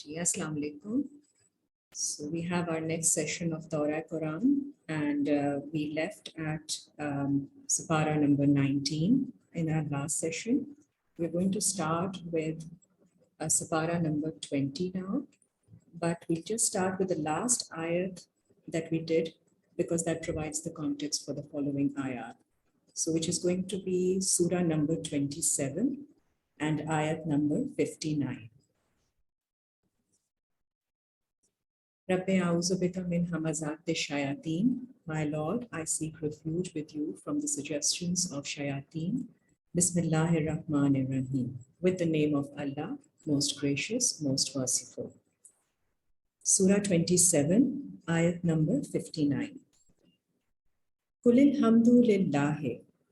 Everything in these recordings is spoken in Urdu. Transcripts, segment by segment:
Ji, Assalamu alaikum. So we have our next session of Torah Quran, and we left at Separa number 19 in our last session. We're going to start with Separa number 20 now, but we'll just start with the last ayat that we did because that provides the context for the following ayat. So which is going to be Surah number 27 and ayat number 59. Rabbi A'udhu bika min hamazati shayateen. My Lord, I seek refuge with you from the suggestions of shayateen. Bismillahir Rahmanir Rahim. With the name of Allah, most gracious, most merciful. Surah 27, ayat number 59. Kulil hamdu lillahi.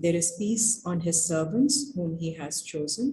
There is peace on his servants whom he has chosen.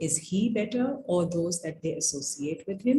Is he better or those that they associate with him?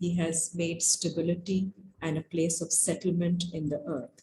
He has made stability and a place of settlement in the earth.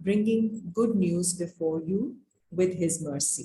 bringing good news before you with his mercy.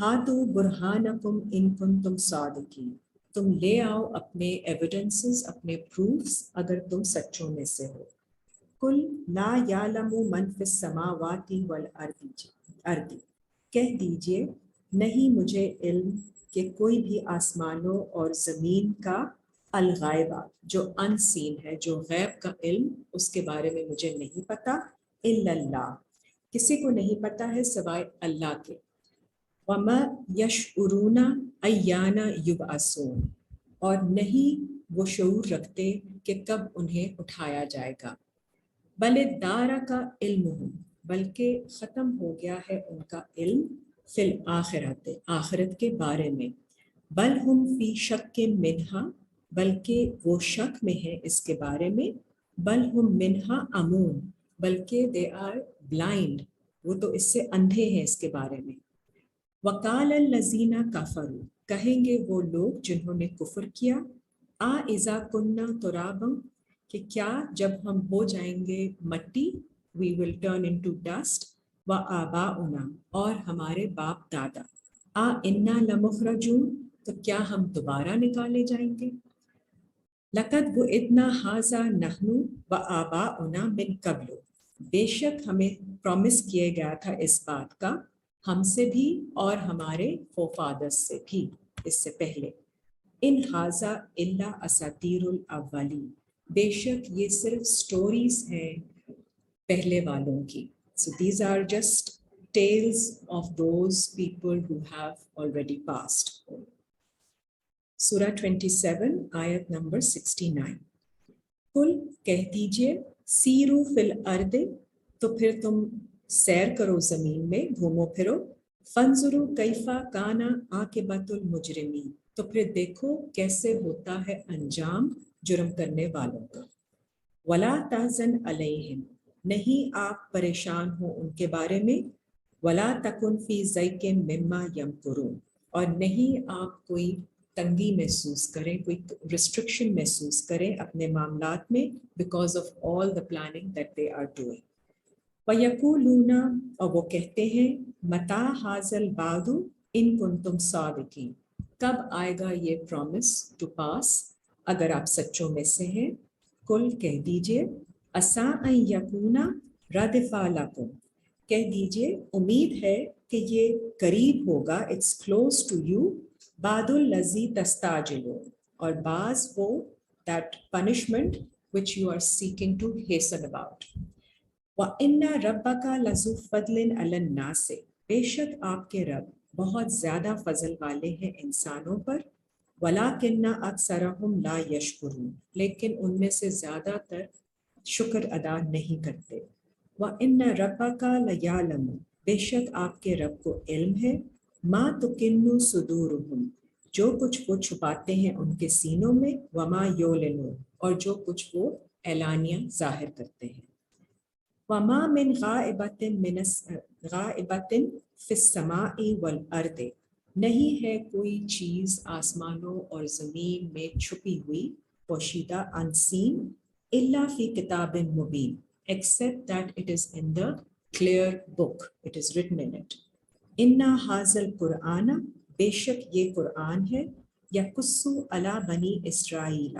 ہاتو برہانکم ان کنتم صادقین، تم لے آؤ اپنے ایویڈنسز، اپنے پروفس اگر تم سچوں میں سے ہو۔ کل لا یعلم من فی السماوات والارض، کہہ دیجئے نہیں مجھے علم کہ کوئی بھی آسمانوں اور زمین کا الغائبہ، جو ان سین ہے، جو غیب کا علم، اس کے بارے میں مجھے نہیں پتا، الا اللہ، کسی کو نہیں پتا ہے سوائے اللہ کے۔ وما یشعرون ایان یبعثون، اور نہیں وہ شعور رکھتے کہ کب انہیں اٹھایا جائے گا۔ بل ادارا کا علم، بلکہ ختم ہو گیا ہے ان کا علم، فی الآخرت، آخرت کے بارے میں، بل ہم فی شک منہا، بلکہ وہ شک میں ہے اس کے بارے میں، بل ہم منہا امون، بلکہ دے آر بلائنڈ، وہ تو اس سے اندھے ہیں اس کے بارے میں۔ وقال الذین کفروا، کہیں گے وہ لوگ جنہوں نے کفر کیا، اذا کننا ترابا، کہ کیا جب ہم ہو جائیں گے مٹی، we will turn into dust، وآباؤنا، اور ہمارے باپ دادا، انا لمخرجون، تو کیا ہم دوبارہ نکالے جائیں گے۔ لقد وعدنا ھذا نحن وآباؤنا من قبل، بے شک ہمیں پرومس کیا گیا تھا اس بات کا، ہم سے بھی اور ہمارے فوفادرز سے بھی اس سے پہلے۔ ان ھذا الا اساطیر الاولین، بے شک یہ صرف سٹوریز ہیں پہلے والوں کی۔ So these are just tales of those people who have already passed۔ سورہ 27 آیت نمبر 69۔ کل، کہہ دیجئے، سیرو فی الارض، تو پھر تم سیر کرو زمین میں، گھومو پھرو، فانظروا کیف کان عاقبۃ المجرمین، تو پھر دیکھو کیسے ہوتا ہے انجام جرم کرنے والوں کا۔ ولا تحزن علیہم، نہیں آپ پریشان ہو ان کے بارے میں، ولا تکن فی ضیق مما یمکرون، اور نہیں آپ کوئی تنگی محسوس کریں، کوئی ریسٹرکشن محسوس کریں اپنے معاملات میں، because of all the planning that they are doing. وَيَقُولُونَ، اور وہ کہتے ہیں، مَتَى هَٰذَا الْوَعْدُ إِن كُنتُمْ صَادِقِينَ، کب آئے گا یہ پرومس ٹو پاس اگر آپ سچوں میں سے ہیں۔ کل، کہہ دیجئے، عَسَىٰ أَن يَكُونَ رَدِفَ لَكُمْ، کہہ دیجئے امید ہے کہ یہ قریب ہوگا، اٹس کلوز ٹو یو، بعد الذی تستعجلون، اور بعض وہ that punishment which you are seeking to hasten about۔ وَإِنَّ رَبَّكَ لَذُو فَضْلٍ عَلَى النَّاسِ، بے شک آپ کے رب بہت زیادہ فضل والے ہیں انسانوں پر، وَلَٰكِنَّ أَكْثَرَهُمْ لَا يَشْكُرُونَ، لیکن ان میں سے زیادہ تر شکر ادا نہیں کرتے۔ وَإِنَّ رَبَّكَ لَيَعْلَمُ، بے شک آپ کے رب کو علم ہے، مَا تُكِنُّ صُدُورُهُمْ، جو کچھ وہ چھپاتے ہیں ان کے سینوں میں، وَمَا يُعْلِنُونَ، اور جو کچھ وہ اعلانیہ ظاہر کرتے ہیں۔ وَمَا مِنْ غَائِبَةٍ فِي السَّمَاءِ وَالْأَرْضِ، نہیں ہے کوئی چیز آسمانوں اور زمین میں چھپی ہوئی، پوشیدہ، unseen، إِلَّا فِي كِتَابٍ مُبِينٍ، except that it is in the clear book, it is written in it۔ إِنَّ هَٰذَا الْقُرْآنَ، بے شک یہ قرآن ہے، يَقُصُّ عَلَىٰ بَنِي إِسْرَائِيلَ،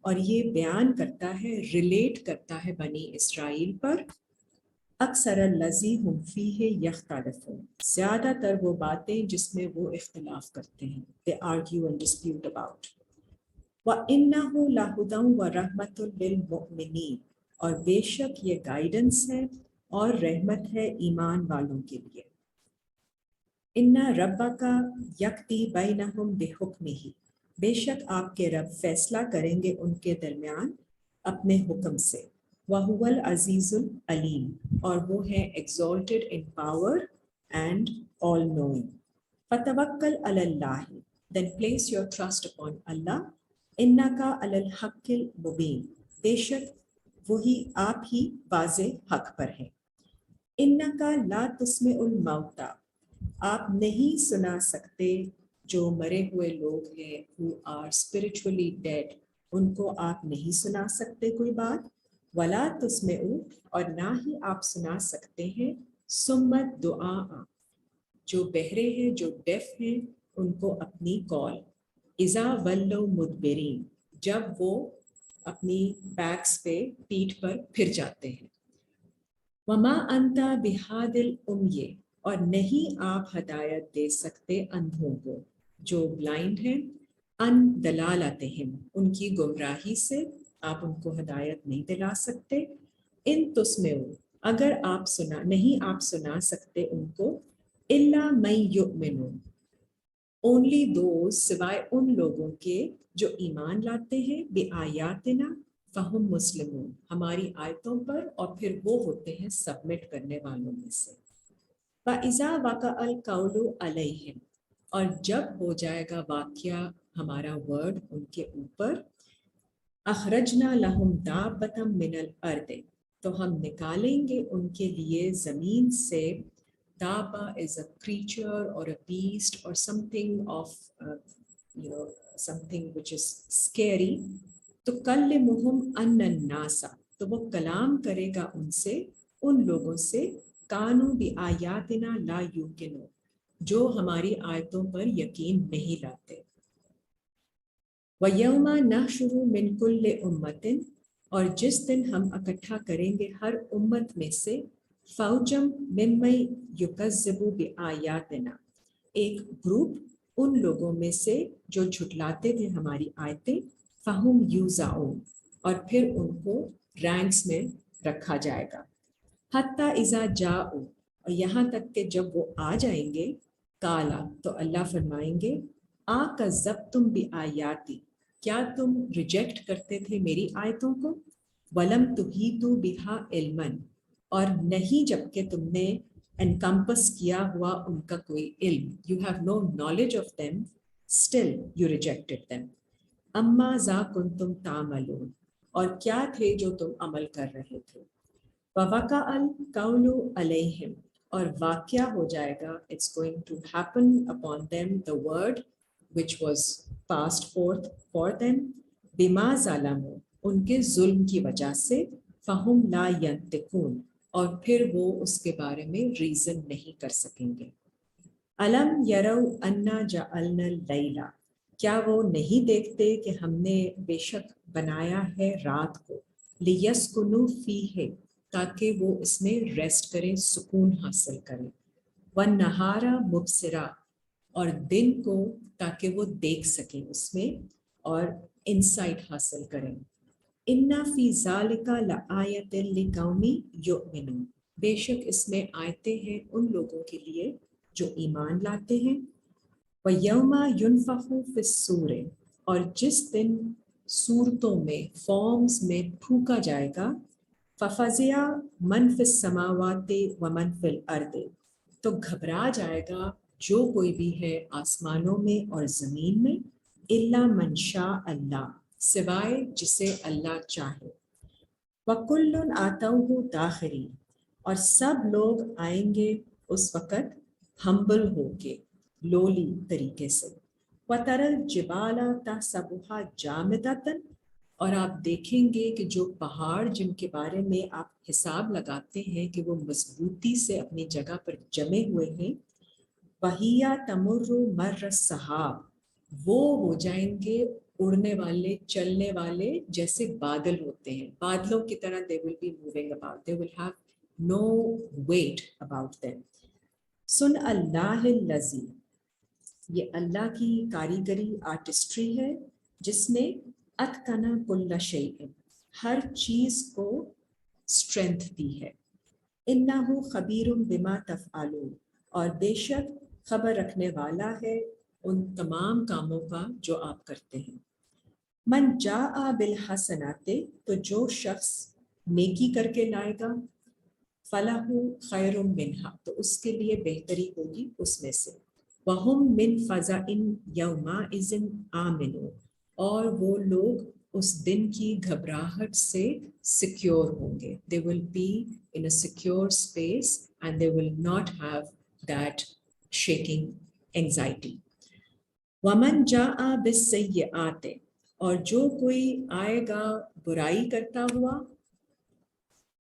اور یہ بیان کرتا ہے، ریلیٹ کرتا ہے بنی اسرائیل پر، اکثر الذی ہم فیہ یختلفون، زیادہ تر وہ باتیں جس میں وہ اختلاف کرتے ہیں، they argue and dispute about۔ وَإِنَّهُ لَهُدًى وَرَحْمَةٌ لِّلْمُؤْمِنِينَ، اور بے شک یہ گائیڈنس ہے اور رحمت ہے ایمان والوں کے لیے۔ إِنَّ رَبَّكَ يَقْضِي بَيْنَهُمْ بِحُكْمِهِ، بے شک آپ کے رب فیصلہ کریں گے ان کے درمیان اپنے حکم سے۔ وَهُوَ الْعَزِيزُ الْعَلِيمُ، اور وہ ہے exalted in power and all knowing۔ فَتَوَكَّلْ عَلَى اللَّهِ، then place your trust upon Allah۔ إِنَّكَ عَلَى الْحَقِّ الْمُبِينِ، بے شک وہی آپ ہی واضح حق پر ہیں۔ إِنَّكَ لَا تُسْمِعُ الْمَوْتَى، آپ نہیں سنا سکتے جو مرے ہوئے لوگ ہیں، who are spiritually dead، ان کو آپ نہیں سنا سکتے کوئی بات۔ ولا تسمعوا، اور نہ ہی آپ سنا سکتے ہیں، سمت دعا، جو بہرے ہیں جو ڈیف ہیں ان کو اپنی کال، اذا ولوا مدبرین جب وہ اپنی بیکس پہ پیٹھ پر پھر جاتے ہیں، وما انتا بہاد الامی اور نہیں آپ ہدایت دے سکتے اندھوں کو جو بلائنڈ ہیں، ان دلالتہم ان کی گمراہی سے آپ ان کو ہدایت نہیں دلا سکتے، ان تسمعوا اگر آپ نہیں آپ سنا سکتے ان کو، الا من یؤمنون اونلی دوز سوائے ان لوگوں کے جو ایمان لاتے ہیں بآیاتنا فہم مسلمون ہماری آیتوں پر، اور پھر وہ ہوتے ہیں سبمٹ کرنے والوں میں سے، فَإِذَا وَقَعَ الْقَوْلُ عَلَيْهِمْ اور جب ہو جائے گا واقعہ ہمارا ورڈ ان کے اوپر، اخرجنا لہم دابۃ من الارض تو ہم نکالیں گے ان کے لیے زمین سے، دابا is a creature or a beast or something of something which is scary، تو کلمہم ان الناس تو وہ کلام کرے گا ان سے ان لوگوں سے، کانوا بآیاتنا لا یوقنون جو ہماری آیتوں پر یقین نہیں لاتے، وَيَوْمَ نَحْشُرُ مِنْ كُلِّ أُمَّةٍ اور جس دن ہم اکٹھا کریں گے ہر امت میں سے، فَوْجًا مِمَّن يُكَذِّبُ بِآيَاتِنَا ایک گروپ ان لوگوں میں سے جو جھٹلاتے تھے ہماری آیتیں، فَهُمْ يُوزَعُونَ اور پھر ان کو رینکس میں رکھا جائے گا، حَتَّى إِذَا جَاءُوا اور یہاں تک کہ جب وہ آ جائیں گے، کالا تو اللہ فرمائیں گے، آکذبتم بآیاتی کیا تم ریجیکٹ کرتے تھے میری آیتوں کو، ولم تحیطوا بہا علما اور نہیں جبکہ تم نے انکمپس کیا ہوا ان کا کوئی علم، you have no knowledge of them still you rejected them, اما ذا کنتم تعملون اور کیا تھے جو تم عمل کر رہے تھے، ووقع القول علیہم اور واقعہ ہو جائے گا، it's going to happen upon them the word which was passed forth for them، بما ظلموا ان کے ظلم کی وجہ سے، فہم لا ینطقون اور پھر وہ اس کے بارے میں ریزن نہیں کر سکیں گے، الم یروا انا جعلنا اللیل کیا وہ نہیں دیکھتے کہ ہم نے بے شک بنایا ہے رات کو، لیسکنوا فیہ تاکہ وہ اس میں ریسٹ کریں، سکون حاصل کریں، والنہار مبصرا اور دن کو تاکہ وہ دیکھ سکیں اس میں اور انسائٹ حاصل کریں، ان فی ذالک لآیۃ لقوم یؤمنون بے شک اس میں آیتیں ہیں ان لوگوں کے لیے جو ایمان لاتے ہیں، وَيَوْمَ يُنفَخُ فِي الصُّورِ اور جس دن صورتوں میں فارمز میں پھونکا جائے گا، فَفَزِعَ مَنْ فِي السَّمَاوَاتِ وَمَنْ فِي الْأَرْضِ تو گھبرا جائے گا جو کوئی بھی ہے آسمانوں میں اور زمین میں، اِلَّا مَنْ شَاءَ اللہ سوائے جسے اللہ چاہے، وَكُلٌّ آتَوْهُ دَاخِرِينَ اور سب لوگ آئیں گے اس وقت ہمبل ہو کے، لولی طریقے سے، وَتَرَى الْجِبَالَ تَحْسَبُهَا جَامِدَةً اور آپ دیکھیں گے کہ جو پہاڑ جن کے بارے میں آپ حساب لگاتے ہیں کہ وہ مضبوطی سے اپنی جگہ پر جمے ہوئے ہیں، وَهِيَ تَمُرُّ مَرَّ السَّحَابِ وہ ہو جائیں گے اڑنے والے چلنے والے جیسے بادل ہوتے ہیں، بادلوں کی طرح they will be moving about, they will have no weight about them، سن اللہ الذی یہ اللہ کی کاریگری آرٹسٹری ہے جس نے اتقن کل شیء ہر چیز کو اسٹرینتھ دی ہے، انہ خبیر بما تفعلون اور بے شک خبر رکھنے والا ہے ان تمام کاموں کا جو آپ کرتے ہیں، من جاء بالحسنات تو جو شخص نیکی کر کے لائے گا، فلاح خیر منہا تو اس کے لیے بہتری ہوگی اس میں سے، وہم من فزع یومئذ آمنون اور وہ لوگ اس دن کی گھبراہٹ سے سیکیور ہوں گے، they will be in a secure space and they will not have that shaking anxiety، ومن جاء بالسیئات اور جو کوئی آئے گا برائی کرتا ہوا،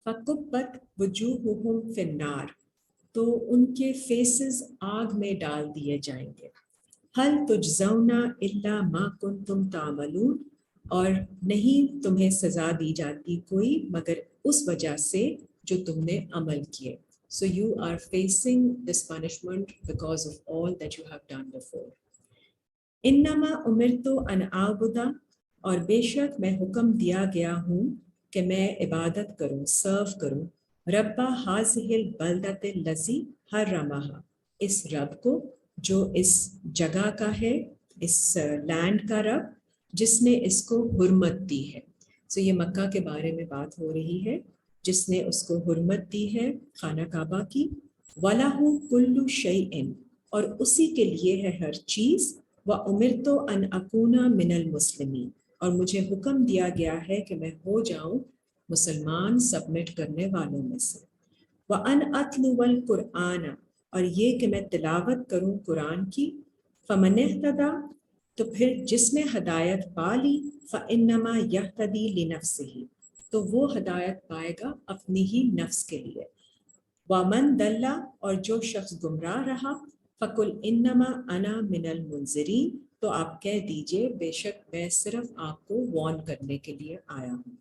فَكُبَّتْ وُجُوهُهُمْ فِي النَّارِ تو ان کے فیسز آگ میں ڈال دیے جائیں گے. حل تجزونا الا ما کنتم تعملون، اور نہیں تمہیں سزا دی جاتی کوئی مگر اس وجہ سے جو تم نے عمل کیے. So you are facing this punishment because of all that you have done before. انما امرت ان اعبد، اور بے شک میں حکم دیا گیا ہوں کہ میں عبادت کروں، سرو کروں، رب ہذہ البلدۃ الذی حرمھا، اس رب کو جو اس جگہ کا ہے، اس لینڈ کا رب جس نے اس کو حرمت دی ہے. سو یہ مکہ کے بارے میں بات ہو رہی ہے، جس نے اس کو حرمت دی ہے، خانہ کعبہ کی. وَلَهُ كُلُّ شَيْءٍ، اور اسی کے لیے ہے ہر چیز. وَأُمِرْتُ أَنْ أَكُونَ مِنَ الْمُسْلِمِينَ، اور مجھے حکم دیا گیا ہے کہ میں ہو جاؤں مسلمان سبمٹ کرنے والوں میں سے. وَأَنْ أَتْلُوَ الْقُرْآنَ، اور یہ کہ میں تلاوت کروں قرآن کی. فَمَنِ اهْتَدَىٰ، تو پھر جس نے ہدایت پا لی، فَإِنَّمَا يَهْتَدِي لِنَفْسِهِ، تو وہ ہدایت پائے گا اپنی ہی نفس کے لیے. وَمَنْ دَلَّ، اور جو شخص گمراہ رہا، فَقُلْ إِنَّمَا أَنَا مِنَ الْمُنذِرِينَ، تو آپ کہہ دیجئے بے شک میں صرف آپ کو وارن کرنے کے لیے آیا ہوں.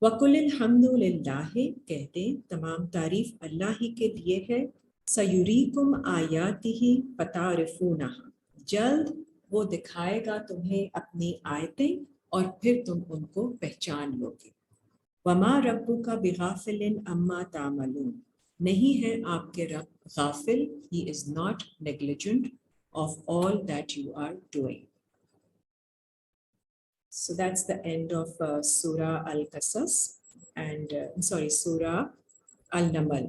وَقُلِ الْحَمْدُ لِلَّهِ، کہہ دیں تمام تعریف اللہ ہی کے لیے ہے. سَيُرِيكُمْ آيَاتِهِ فَتَعْرِفُونَهَا، جلد وہ دکھائے گا تمہیں اپنی آیتیں اور پھر تم ان کو پہچان لو گے. وَمَا رَبُّكَ بِغَافِلٍ عَمَّا تَعْمَلُونَ، نہیں ہے آپ کے رب غافل، he is not negligent of all that you are doing. So that's the end of Surah Al-Qasas and Surah Al-Namal.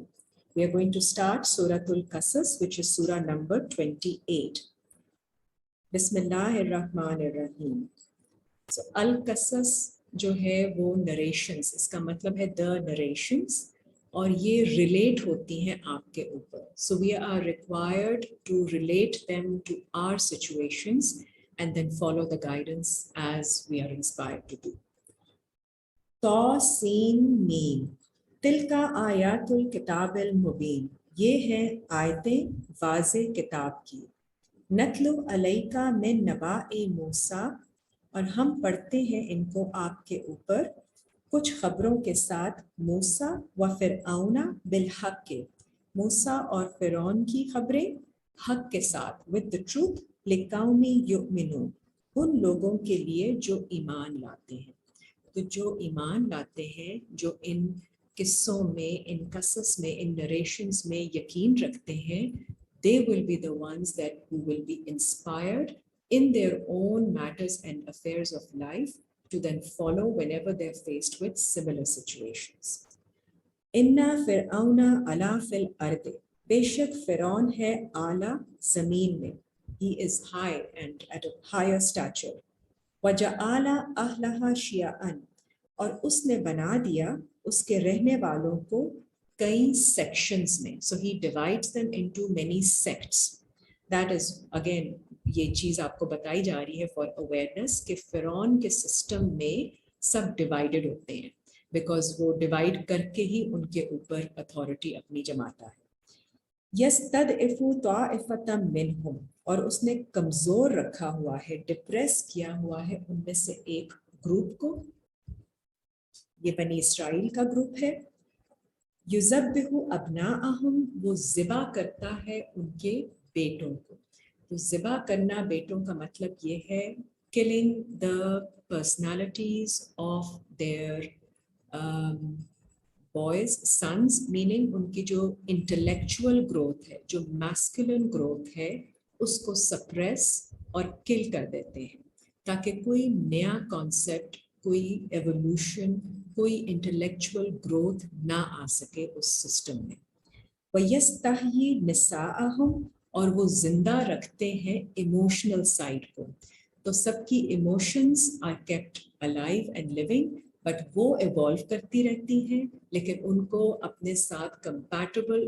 We are going to start Surah Al-Qasas, which is Surah number 28. بسم اللہ الرحمن الرحیم. So القصص جو ہے وہ نریشنز، اس کا مطلب ہے the narrations، اور یہ ریلیٹ ہوتی ہیں آپ کے اوپر. So we are required to relate them to our situations and then follow the guidance as we are inspired to do. طاسین میم، تلک آیات الکتاب المبین، یہ ہیں آیتیں واضح کتاب کی. نتلو علیکا من نباء موسیٰ، اور ہم پڑھتے ہیں ان کو آپ کے اوپر کچھ خبروں کے ساتھ. موسیٰ و فرعون بالحق، موسیٰ اور فرعون کی خبریں حق کے ساتھ، with the truth. لقوم یؤمنون، ان لوگوں کے لیے جو ایمان لاتے ہیں. تو جو ایمان لاتے ہیں، جو ان قصوں میں، ان قصص میں، ان نریشنز میں یقین رکھتے ہیں، they will be the ones that who will be inspired in their own matters and affairs of life to then follow whenever they're faced with similar situations. Inna fir'auna ala fil ard، بے شک فرعون ہے اعلیٰ زمین میں. He is high and at a higher stature. وَجَعَلَ أَهْلَهَا شِيَعًا، اور اس نے بنا دیا اس کے رہنے والوں کو کئی سیکشنز میں. So he divides them into many sects. That is again یہ چیز آپ کو بتائی جا رہی ہے for awareness کہ فرعون کے سسٹم میں سب ڈیوائیڈڈ ہوتے ہیں بیکاز وہ ڈیوائڈ کر کے ہی ان کے اوپر اتھارٹی اپنی جماتا ہے. یستضعف طائفة منہم، اور اس نے کمزور رکھا ہوا ہے، ڈپریس کیا ہوا ہے ان میں سے ایک گروپ کو. یہ بنی اسرائیل کا گروپ ہے. یذبح ابناءہم، وہ ذبح کرتا ہے ان کے بیٹوں کو. تو ذبح کرنا بیٹوں کا مطلب یہ ہے killing the personalities of their boys, sons, meaning ان کی جو intellectual growth ہے، جو masculine growth ہے، اس کو suppress اور kill کر دیتے ہیں تاکہ کوئی نیا concept، کوئی ایوولوشن، کوئی انٹلیکچوئل گروتھ نہ آ سکے اس سسٹم میں. وَيَسْتَحْيِي نِسَاءَهُمْ، اور وہ زندہ رکھتے ہیں ایموشنل سائڈ کو. تو سب کی emotions are kept alive and living, but وہ ایوالو کرتی رہتی ہیں لیکن ان کو اپنے ساتھ کمپیٹیبل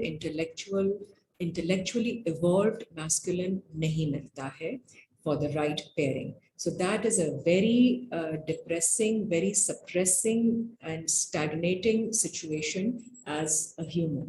انٹلیکچولی ایوالوڈ میسکولن نہیں ملتا ہے for the right pairing. So that is a very depressing, very suppressing and stagnating situation as a human.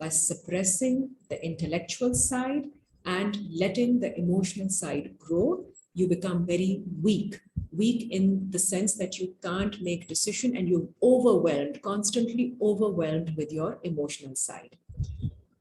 by suppressing the intellectual side and letting the emotional side grow, you become very weak in the sense that you can't make decision and you're overwhelmed, constantly overwhelmed with your emotional side.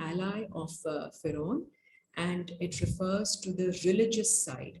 ally of Pharaoh and it refers to the religious side,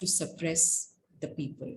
to suppress the people।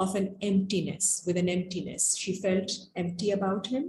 of an emptiness, with an emptiness, she felt empty about him.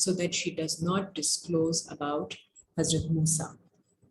so that she does not disclose about Hazrat Musa.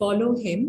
follow him,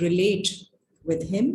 relate with him,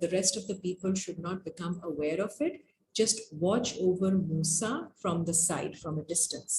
The rest of the people should not become aware of it. Just watch over Musa from the side, from a distance.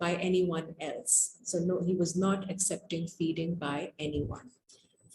by anyone else. So no, he was not accepting feeding by anyone.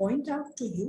point out to you,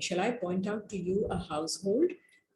shall I point out to you a household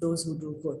those who do good।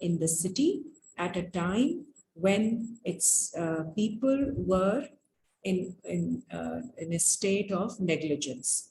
in the city at a time when its people were in a state of negligence,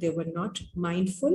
they were not mindful।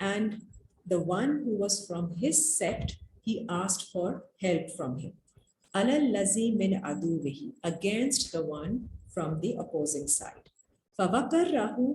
and the one who was from his sect, he asked for help from him, alal lazi min aduwihi, against the one from the opposing side, fawaqarrahu,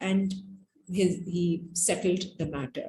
and he settled the matter,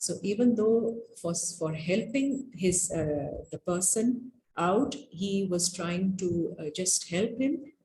So even though for helping his the person out, he was trying to just help him,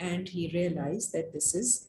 and he realized that this is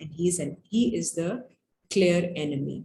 and he is the clear enemy।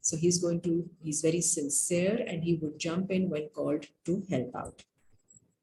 so he's very sincere and he would jump in when called to help out।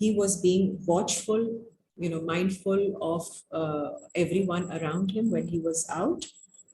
he was being watchful, mindful of everyone around him when he was out।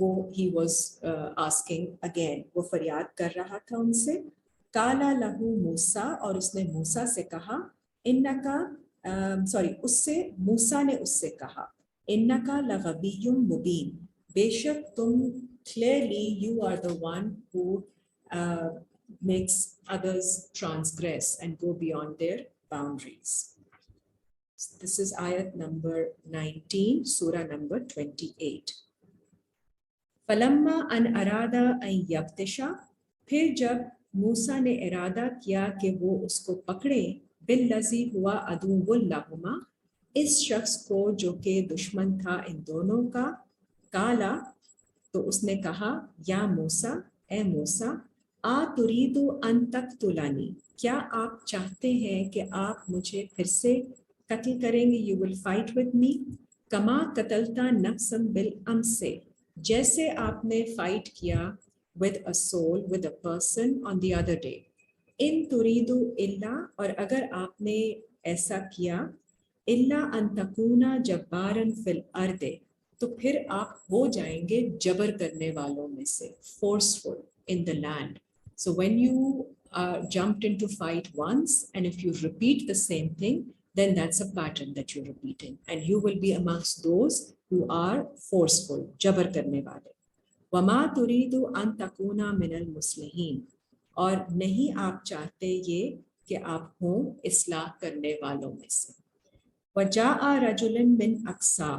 وہ he was asking again, وہ فریاد کر رہا تھا ان سے. کالا لہو موسیٰ، اور اس نے موسیٰ سے کہا، انکا اس سے موسیٰ نے اس سے کہا، انکا لغوی مبین، بے شک تم clearly you are the one who makes others transgress and go beyond their boundaries. This is ayat number 19, surah number 28. فلما ان ارادہ ان یبتشا، پھر جب موسیٰ نے ارادہ کیا کہ وہ اس کو پکڑے، بالذی ہوا عدو لہما، اس شخص کو جو کہ دشمن تھا ان دونوں کا، کالا تو اس نے کہا، یا موسیٰ، اے موسیٰ، ترید ان تقتلنی، کیا آپ چاہتے ہیں کہ آپ مجھے پھر سے قتل کریں گے، you will fight with me, کما قتلتا نفسا بالامس، جیسے آپ نے فائٹ کیا with a soul, with a person on the other day. ان تریدو الا، اور اگر آپ نے ایسا کیا، الا ان تکونا جبارا فی الارض، تو پھر آپ ہو جائیں گے جبر کرنے والوں میں سے، forceful in the land. So when you jumped into fight once, and if you repeat the same thing, then that's a pattern that you're repeating, and you will be amongst those who are forceful, جبر کرنے والے. وما تريد ان تكون من المصلحين، اور نہیں آپ چاہتے یہ کہ آپ ہوں اصلاح کرنے والوں میں سے. وجاء رجل من اقصا،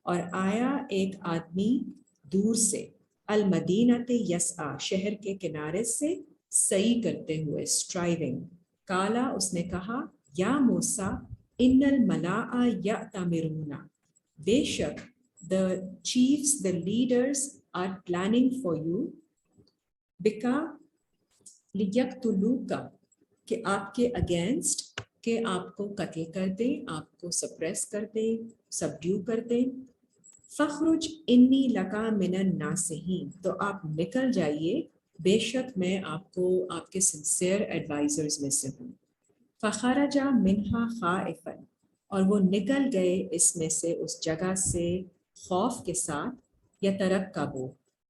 اور آیا ایک آدمی دور سے، المدینۃ یسعی، شہر کے کنارے سے سعی کرتے ہوئے، اسٹرائیونگ. کالا، اس نے کہا، یا موسیٰ، ان الملاء یأتمرون، بے شک the chiefs, the leaders are planning for you، بکا لیقتلوک، کہ آپ کے اگینسٹ، کہ آپ کو قتل کر دیں، آپ کو سپریس کر دیں، سبڈیو کر دیں. فخرج انی لکا من الناصحین، تو آپ نکل جائیے، بے شک میں آپ کو آپ کے سنسیئر ایڈوائزرز میں سے ہوں. فخرج منہا خائفا، اور وہ نکل گئے اس میں سے، اس جگہ سے، خوف کے ساتھ، یترقبو،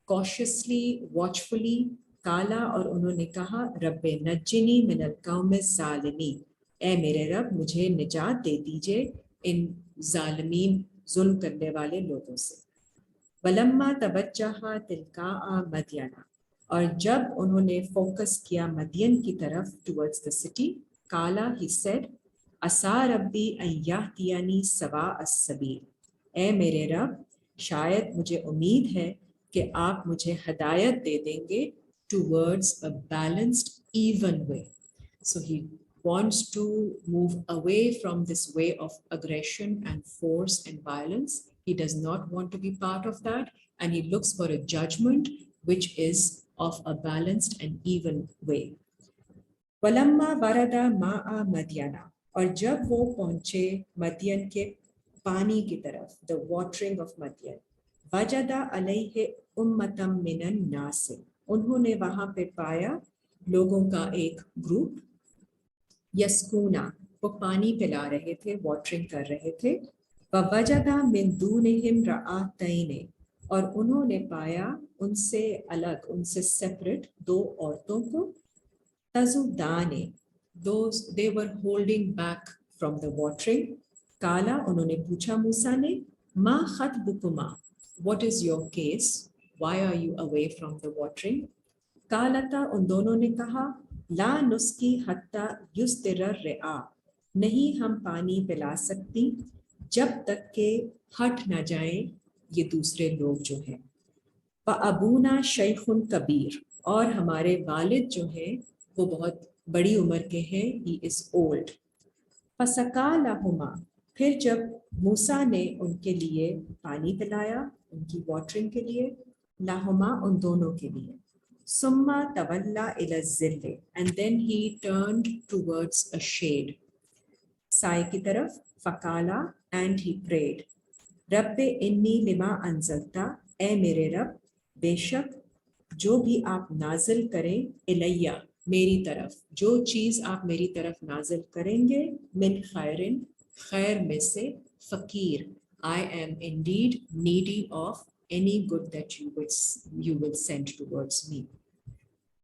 cautiously, watchfully. کالا، اور انہوں نے کہا، رب نجنی من القوم الظالمین، اے میرے رب مجھے نجات دے دیجئے ان ظالمین، ظلم کرنے والے لوگوں سے. ولما توجہ تلقاء مدین، اور جب انہوں نے فوکس کیا مدین کی طرف، ٹورڈز the city، کالا he said، عسیٰ ربی ان یہدینی سواء السبیل، اے میرے رب شاید مجھے امید ہے کہ آپ مجھے ہدایت دے دیں گے towards a balanced, even way. So he wants to move away from this way of aggression and force and violence. He does not want to be part of that, and he looks for a judgment which is of a balanced and even way. وَلَمَّا وَرَدَ مَاءَ مَدْيَنَ، اور جب وہ پہنچے مدین کے پانی کی طرف، the watering of مدین، وَجَدَ عَلَيْهِ أُمَّةً مِّنَ النَّاسِ، انہوں نے وہاں پہ پایا لوگوں کا ایک گروپ، یسکونا، وہ پانی پلا رہے تھے، واٹرنگ کر رہے تھے. وَوَجَدَ مِن دُونِهِمْ امْرَأَتَيْنِ، اور انہوں نے پایا ان سے الگ، ان سے سیپریٹ، دو عورتوں کو، تَزُودَانِ، they were holding back from the watering. کالا، انہوں نے پوچھا موسیٰ نے، ما خطبکما، what is your case, why are you away from the watering. کالتا، ان دونوں نے کہا، لا نسقی حتی یصدر الرعاء، نہیں ہم پانی پلا سکتی جب تک کہ ہٹ نہ جائیں یہ دوسرے لوگ جو ہیں. وَأَبُونَا شَيْخٌ کبیر، اور ہمارے والد جو ہیں وہ بہت بڑی عمر کے ہیں، he is old. فَسَقَىٰ لَهُمَا، پھر جب موسیٰ نے ان کے لیے پانی پلایا، ان کی واٹرنگ کے لیے، لہما، ان دونوں کے لیے. ثم تولا الی الظل، and then he turned towards a shade، سائے کی طرف. فقالا، and he prayed، رب انی لما انزلتا، اے میرے رب بے شک جو بھی آپ نازل کریں، الیہ، میری طرف، جو چیز آپ میری طرف نازل کریں گے، من خیرن، خیر میں سے، فقیر، I am indeed needy of any good that you will send towards me.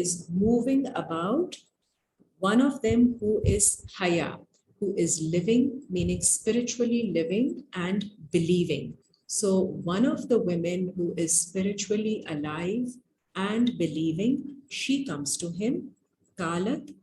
is moving about, one of them who is haya, who is living, meaning spiritually living and believing. So one of the women who is spiritually alive and believing, she comes to him. Kalat,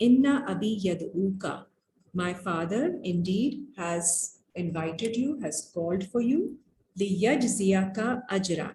inna abi yad'uka, my father indeed has invited you, has called for you, liyajziyaka ajra,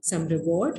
some reward,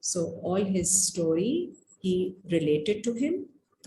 So all his story he related to him.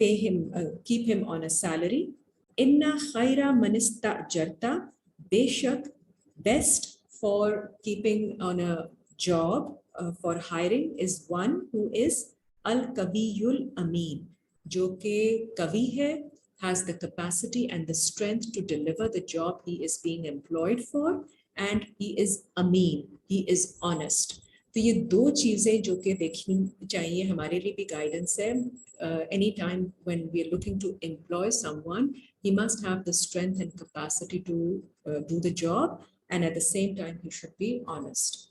pay him, keep him on a salary. Inna khaira man istajarta, beshak, best for keeping on a job, for hiring, is one who is al-kaviyul amin, jo ke kavi hai, has the capacity and the strength to deliver the job he is being employed for, and he is amin, he is honest. تو یہ دو چیزیں جو کہ دیکھنی چاہیے ہمارے لیے بھی گائیڈنس ہے. Any time when we are looking to employ someone, he must have the strength and capacity to do the job, and at the same time he should be honest.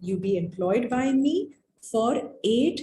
you be employed by me for 8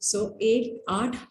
so 8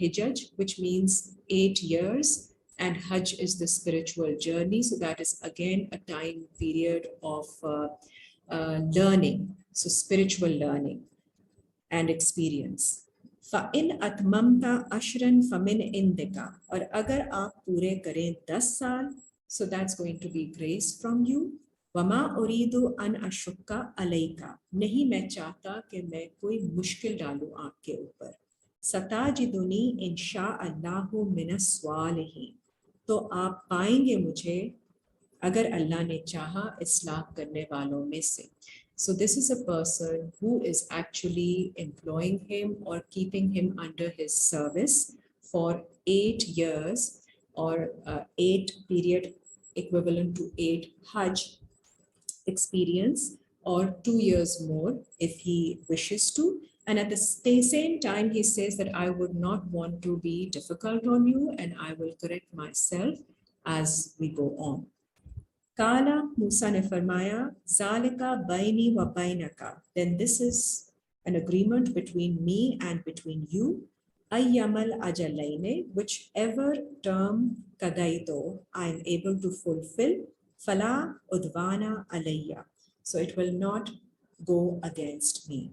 hijaj, which means 8 years, and hajj is the spiritual journey, so that is again a time period of learning, so spiritual learning and experience. فَإِنْ أَتْمَمْتَ عَشْرًا فَمِنْ عِنْدِكَ, اور اگر آپ پورے کریں 10 سال, so that's going to be grace from you. وَمَا أُرِيدُ أَنْ أَشُقَّ عَلَيْكَ, نہیں میں چاہتا کہ میں کوئی مشکل ڈالوں آپ کے اوپر. سَتَاجِدُنِي إِنْ شَاءَ اللَّهُ مِنَ الصَّالِحِينَ, تو آپ پائیں گے مجھے اگر اللہ نے چاہا اصلاح کرنے والوں میں سے. So this is a person who is actually employing him or keeping him under his service for 8 years, or 8 period equivalent to 8 Hajj experience, or 2 years more if he wishes to. And at the same time he says that I would not want to be difficult on you, and I will correct myself as we go on. Kala, Musa ne farmaya, Zalika baini wa bainaka, then this is an agreement between me and between you. Ayyamal ajalaine, whichever term kadaito I am able to fulfill, fala udwana alayya, so it will not go against me.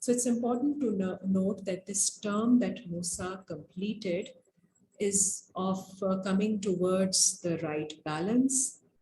so it's important to note that this term that Musa completed is of coming towards the right balance,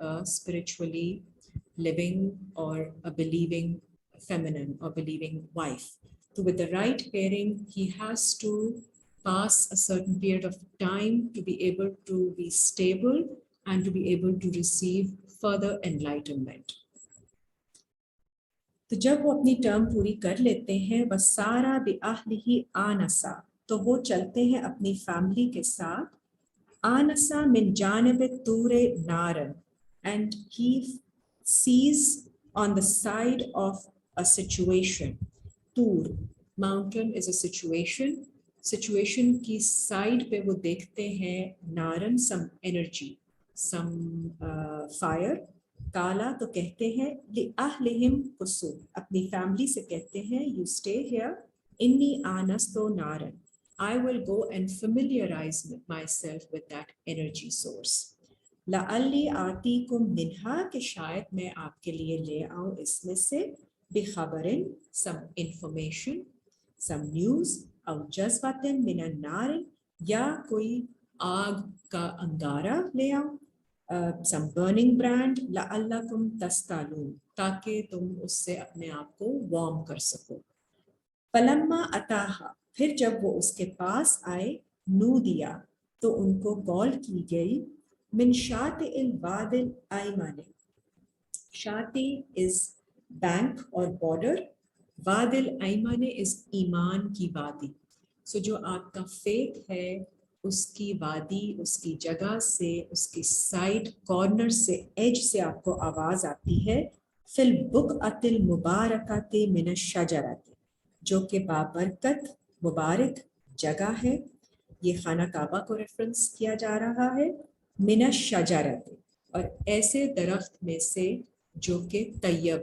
a spiritually living or a believing feminine or believing wife. So with the right pairing, he has to pass a certain period of time to be able to be stable and to be able to receive further enlightenment. تو جب وہ اپنی ٹرم پوری کر لیتے ہیں وَسَارَ بِأَهْلِهِ آنَسَا، تو وہ چلتے ہیں اپنی فیملی کے ساتھ آنَسَا من جانب طور نارن، and he sees on the side of a situation. طور mountain is a situation کی سائڈ پہ وہ دیکھتے ہیں نارن some energy, some fire. کالا تو کہتے ہیں لِأَهْلِهِمْ قُسُومْ، اپنی فیملی سے کہتے ہیں you stay here إِنِّي آنَسْتُ نَارًا، I will go and familiarize myself with that energy source. لَعَلِّي آتِيكُمْ مِنْهَا، کہ شاید میں آپ کے لیے لے آؤں اس میں سے بِخَبَرٍ some information, some news، أَوْ جَذْبَةٍ مِنَ النَّارِ، یا کوئی آگ کا انگارہ لے آؤں، some burning brand لعلکم تستالون، تاکہ تم اس سے اپنے آپ کو وارم کر سکو. فلما اتاہا، پھر جب وہ اس کے پاس آئے نودیا، تو ان کو کال کی گئی من شاطئ الواد الایمن، شاطئ از بینک اور بارڈر، واد الایمن از ایمان کی وادی. سو جو آپ کا فیتھ ہے اس کی وادی، اس کی جگہ سے، اس کی سائڈ کارنر سے، ایج سے آپ کو آواز آتی ہے فی البقعۃ المبارکۃ من الشجرۃ، جو کہ بابرکت مبارک جگہ ہے. یہ خانہ کعبہ کو ریفرنس کیا جا رہا ہے. من الشجرۃ، اور ایسے درخت میں سے جو کہ طیب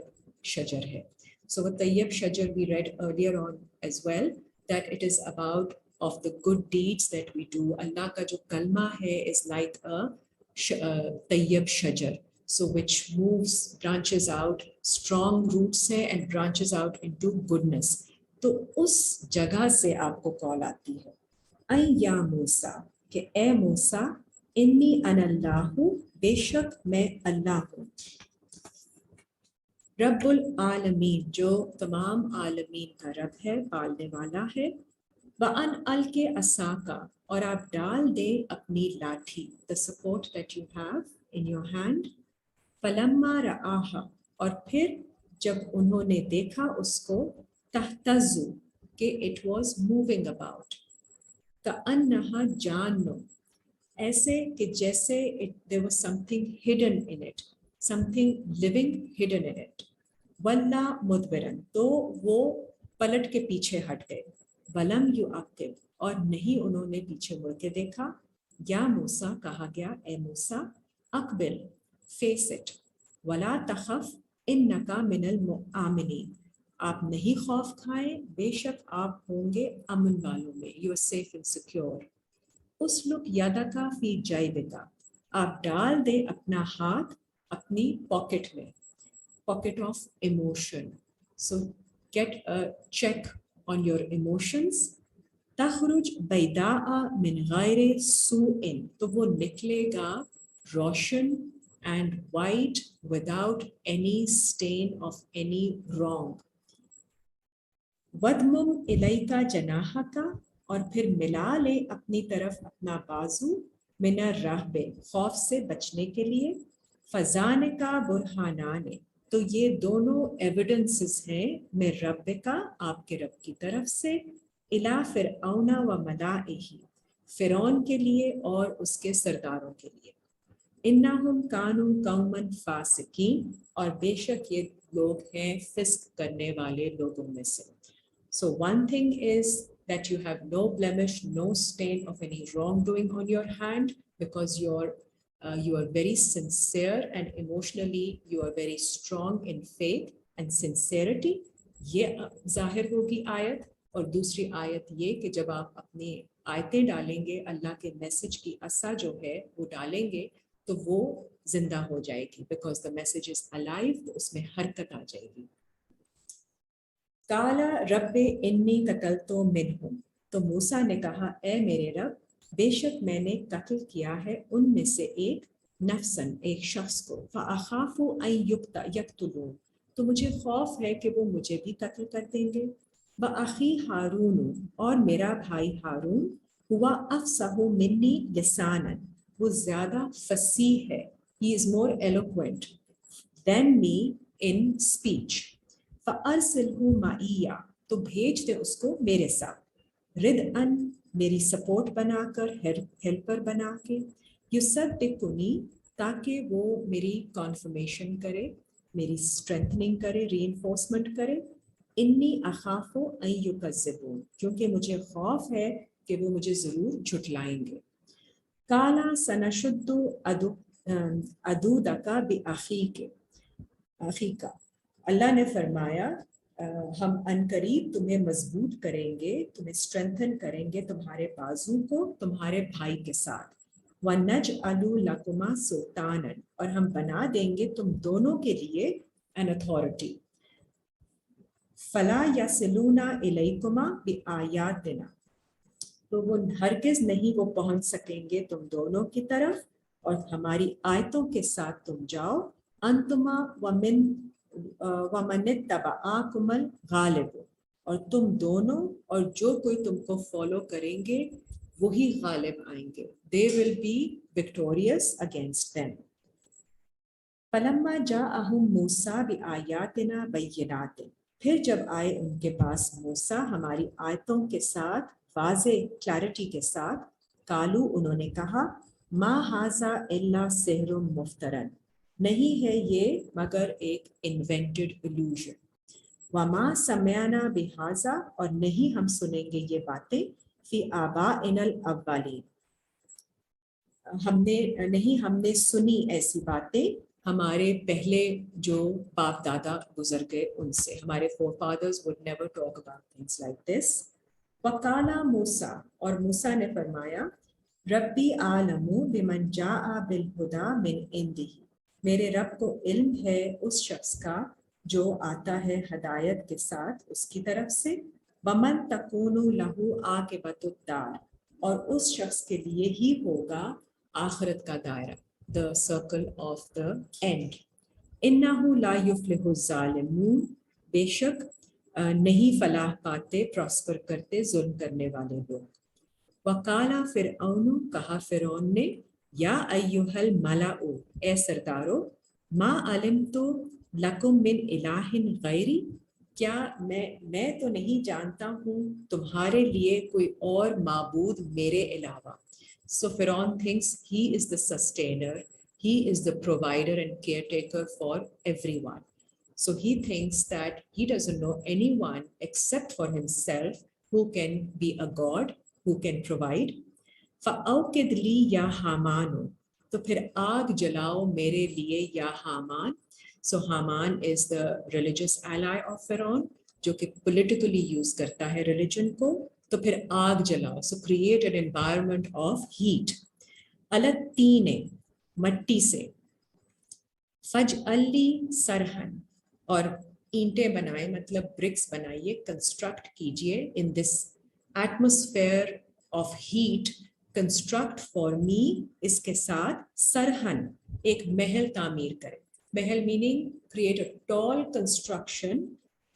شجر ہے. So وہ طیب شجر we read earlier on as well that it is about of the good deeds that we do. اللہ کا جو کلمہ ہے is like a طیب شجر, so which moves, branches out, strong roots ہے and branches out into goodness. تو اس جگہ سے آپ کو کال آتی ہے اَن یا موسیٰ، کہ اے موسیٰ انی انا اللہ، بے شک میں اللہ ہوں، رب العالمین، جو تمام عالمین کا رب ہے، پالنے والا ہے. وَأَنْ أَلْقِ عَصَاكَ، اور آپ ڈال دیں اپنی لاٹھی، the support that you have in your hand. فَلَمَّا رَآهَا، اور پھر جب انہوں نے دیکھا اس کو، تَهْتَزُّ، کہ it was moving about، كَأَنَّهَا جَانٌّ، ایسے کہ جیسے there was something hidden in it, something living hidden in it. وَلَّا مُدْبِرًا، تو وہ پلٹ کے پیچھے ہٹ گئے. وَلَمْ يُعَقِّبْ، اور نہیں انہوں نے پیچھے مڑ کے دیکھا. یا موسیٰ، کہا گیا اے موسیٰ، اقبل، فیس اٹ، وَلَا تَخَفْ إِنَّكَ مِنَ الْمُؤْمِنِينَ، آپ نہیں خوف کھائیں، بے شک آپ ہوں گے امن والوں میں. You are safe and secure. اسلک یدک فی جیبک، آپ ڈال دیں اپنا ہاتھ اپنی پاکٹ میں. Pocket of emotion. So get a check on your emotions. تخرج بیداء من غیر سوء، تو وہ نکلے گا روشن and white without any stain of any wrong. وَدْمُمْ إِلَيْكَ جَنَاحَكَ، اور پھر ملا لے اپنی طرف اپنا بازو، من الرہب، خوف سے بچنے کے لیے. فَذَانِكَ بُرْہَانَانِ، تو یہ دونوں ایویڈنسز ہیں میں رب کا، آپ کے رب کی طرف سے، الا فرعون و ملائہ، فرعون کے لیے اور اس کے سرداروں کے لیے. انہم کانوا قوما فاسقین، اور بے شک یہ لوگ ہیں فسق کرنے والے لوگوں میں سے. So one thing is that you have no blemish, no stain of any wrongdoing on your hand, because you are very sincere and emotionally you are very strong in faith and sincerity. یہ ظاہر ہوگی آیت. اور دوسری آیت یہ کہ جب آپ اپنی آیتیں ڈالیں گے، اللہ کے میسج کی عصا جو ہے وہ ڈالیں گے تو وہ زندہ ہو جائے گی، because the message is alive، تو اس میں حرکت آ جائے گی. قال رب انی قتلت منہم، تو موسیٰ نے کہا اے میرے رب، بے شک میں نے قتل کیا ہے ان میں سے ایک نفسن، ایک شخص کو. فَأَخَافُ أَن يَقْتُلُونِ، تو مجھے خوف ہے کہ وہ مجھے بھی قتل کر دیں گے. وَأَخِي ہارون، اور میرا بھائی ہارون، ہوا أَفْصَحُ مِنِّي لِسَانًا، وہ زیادہ فصیح ہے. He is more eloquent than me in speech. فَأَرْسِلْهُ مَعِيَّ تو بھیج دے اس کو میرے ساتھ. رِدْءً میری سپورٹ بنا کر, ہیلپر بنا کے. یُصَدِّقُنِی تاکہ وہ میری کانفرمیشن کرے, میری اسٹرینتھننگ کرے, ری انفورسمنٹ کرے. انی اخاف ان یکذبون کیونکہ مجھے خوف ہے کہ وہ مجھے ضرور جھٹلائیں گے. کالا سنشد عدودک باخیک اللہ نے فرمایا ہم عنقریب تمہیں مضبوط کریں گے, تمہیں اسٹرینتھن کریں گے تمہارے بازو کو تمہارے بھائی کے ساتھ. وَنَجْعَلُ لَكُمَا سُلْطَانًا اور ہم بنا دیں گے تم دونوں کے لیے an authority. فَلَا يَصِلُونَ إِلَيْكُمَا بِآيَاتِنَا تو وہ ہرگز نہیں وہ پہنچ سکیں گے تم دونوں کی طرف اور ہماری آیتوں کے ساتھ تم جاؤ. انتما ومن اتبعاکم الغالب اور تم دونوں اور جو کوئی تم کو فالو کریں گے وہی غالب آئیں گے. They will be victorious against them. فلما جاءہم موسیٰ بآیاتنا بینات پھر جب آئے ان کے پاس موسیٰ ہماری آیتوں کے ساتھ واضح کلیرٹی کے ساتھ. کالو انہوں نے کہا ما ھذا الا سحر مفترن نہیں ہے یہ مگر ایک انوینٹڈ illusion. وما سمعنا بھذا اور نہیں ہم سنیں گے یہ باتیں فی آبائنا الاولین ہم نے سنی ایسی باتیں ہمارے پہلے جو باپ دادا گزر گئے ان سے. ہمارے forefathers would never talk about things like this. وقالا موسیٰ اور موسیٰ نے فرمایا ربی عالم بمن جاء بالہدی من عندہ میرے رب کو علم ہے اس شخص کا جو آتا ہے ہدایت کے ساتھ اس کی طرف سے. ومن تکون لہ عاقبۃ الدار اور اس شخص کے لیے ہی ہوگا آخرت کا دائرہ, the circle of the end. انہ لا یفلح الظالمون بے شک نہیں فلاح پاتے پراسپر کرتے ظلم کرنے والے لوگ. وقالا فرعون کہا فرعون نے یا ایھا الملأ اے سردارو ما علمت لکم من الہ غیری کیا میں تو نہیں جانتا ہوں تمہارے لیے کوئی اور معبود میرے علاوہ. So Pharaoh thinks he is the sustainer, he is the provider and caretaker for everyone. So he thinks that he doesn't know anyone except for himself who can be a god, who can provide. فَأَوْقِدْ لِي يَا حَامَانُ تو پھر آگ جلاؤ میرے لیے یا حامان. So Haman is the religious ally of Pharaoh جو کہ politically use کرتا ہے religion کو. تو پھر آگ جلاؤ. So create an environment of heat. الطین مٹی سے. فَاجْعَلْ لِي سَرْحًا اور اینٹیں بنائے مطلب برکس بنائیے کنسٹرکٹ کیجئے in this atmosphere of heat construct for me اس کے ساتھ سرحن ایک محل تعمیر کرے. Mahal meaning create a tall construction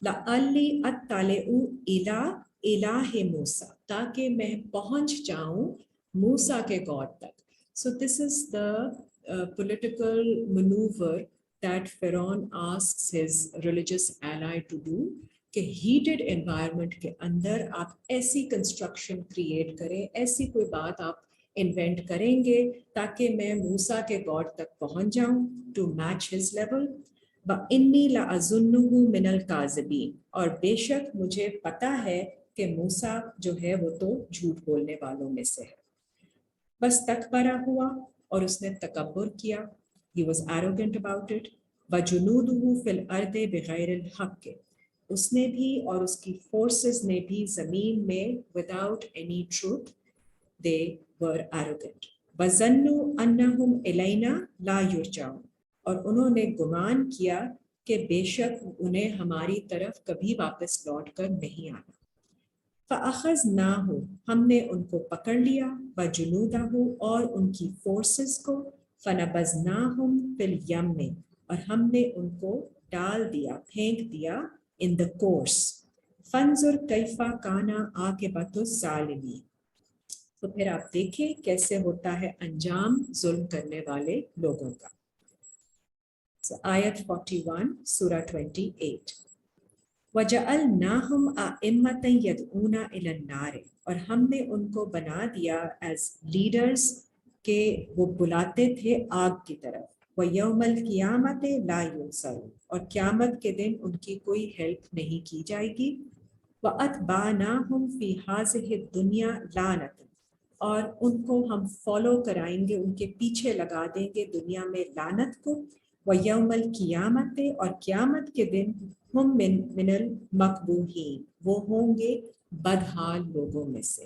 لَعَلِّي أَطَّلِعُ إِلَىٰ الہ موسیٰ تاکہ میں پہنچ جاؤں موسیٰ کے گاڈ تک. So this is the political maneuver that Pharaoh asks his religious ally to do کہ heated environment کے اندر آپ ایسی construction create کریں, ایسی کوئی بات آپ invent کریں گے تاکہ میں موسیٰ کے گاڈ تک پہنچ جاؤں to match his level. وَإِنِّي لَأَظُنُّهُ مِنَ الْكَاذِبِينَ اور بے شک مجھے پتہ ہے کہ موسیٰ جو ہے وہ تو جھوٹ بولنے والوں میں سے ہے. بس تکبرہ ہوا اور اس نے تکبر کیا. He was arrogant about it. وَجُنُودُهُ فِي الْأَرْضِ بِغَيْرِ الْحَقِّ اس نے بھی اور اس کی فورسز نے بھی زمین میں without any truth they were arrogant. وَظَنُّوا أَنَّهُمْ إِلَيْنَا لَا يُرْجَعُونَ اور انہوں نے گمان کیا کہ بے شک انہیں ہماری طرف کبھی واپس لوٹ کر نہیں آنا. فَأَخَذْنَاهُ ہم نے ان کو پکڑ لیا وَجُنُودَهُ اور ان کی فورسز کو. فَنَبَذْنَاهُمْ فِي الْيَمِّ اور ہم نے ان کو ڈال دیا پھینک دیا in the course. فَانظُرْ كَيْفَ كَانَ عَاقِبَةُ الظَّالِمِينَ تو پھر آپ دیکھیں کیسے ہوتا ہے انجام ظلم کرنے والے لوگوں کا. So, آیت 41 سورہ 28. وَجَعَلْنَاهُمْ أَئِمَّةً يَدْعُونَ إِلَى النَّارِ, اور ہم نے ان کو بنا دیا ایز لیڈرز کہ وہ بلاتے تھے آگ کی طرف. وَيَوْمَ الْقِيَامَةِ لَا يُنصَرُونَ, اور قیامت کے دن ان کی کوئی ہیلپ نہیں کی جائے گی. وَأَتْبَعْنَاهُمْ فِي هَٰذِهِ الدُّنْيَا لَعْنَةً, اور ان کو ہم فالو کرائیں گے, ان کے پیچھے لگا دیں گے دنیا میں لعنت کو. وَيَوْمَ الْقِيَامَةِ, اور قیامت کے دن ہم من المقبوحین, وہ ہوں گے بدحال لوگوں میں سے.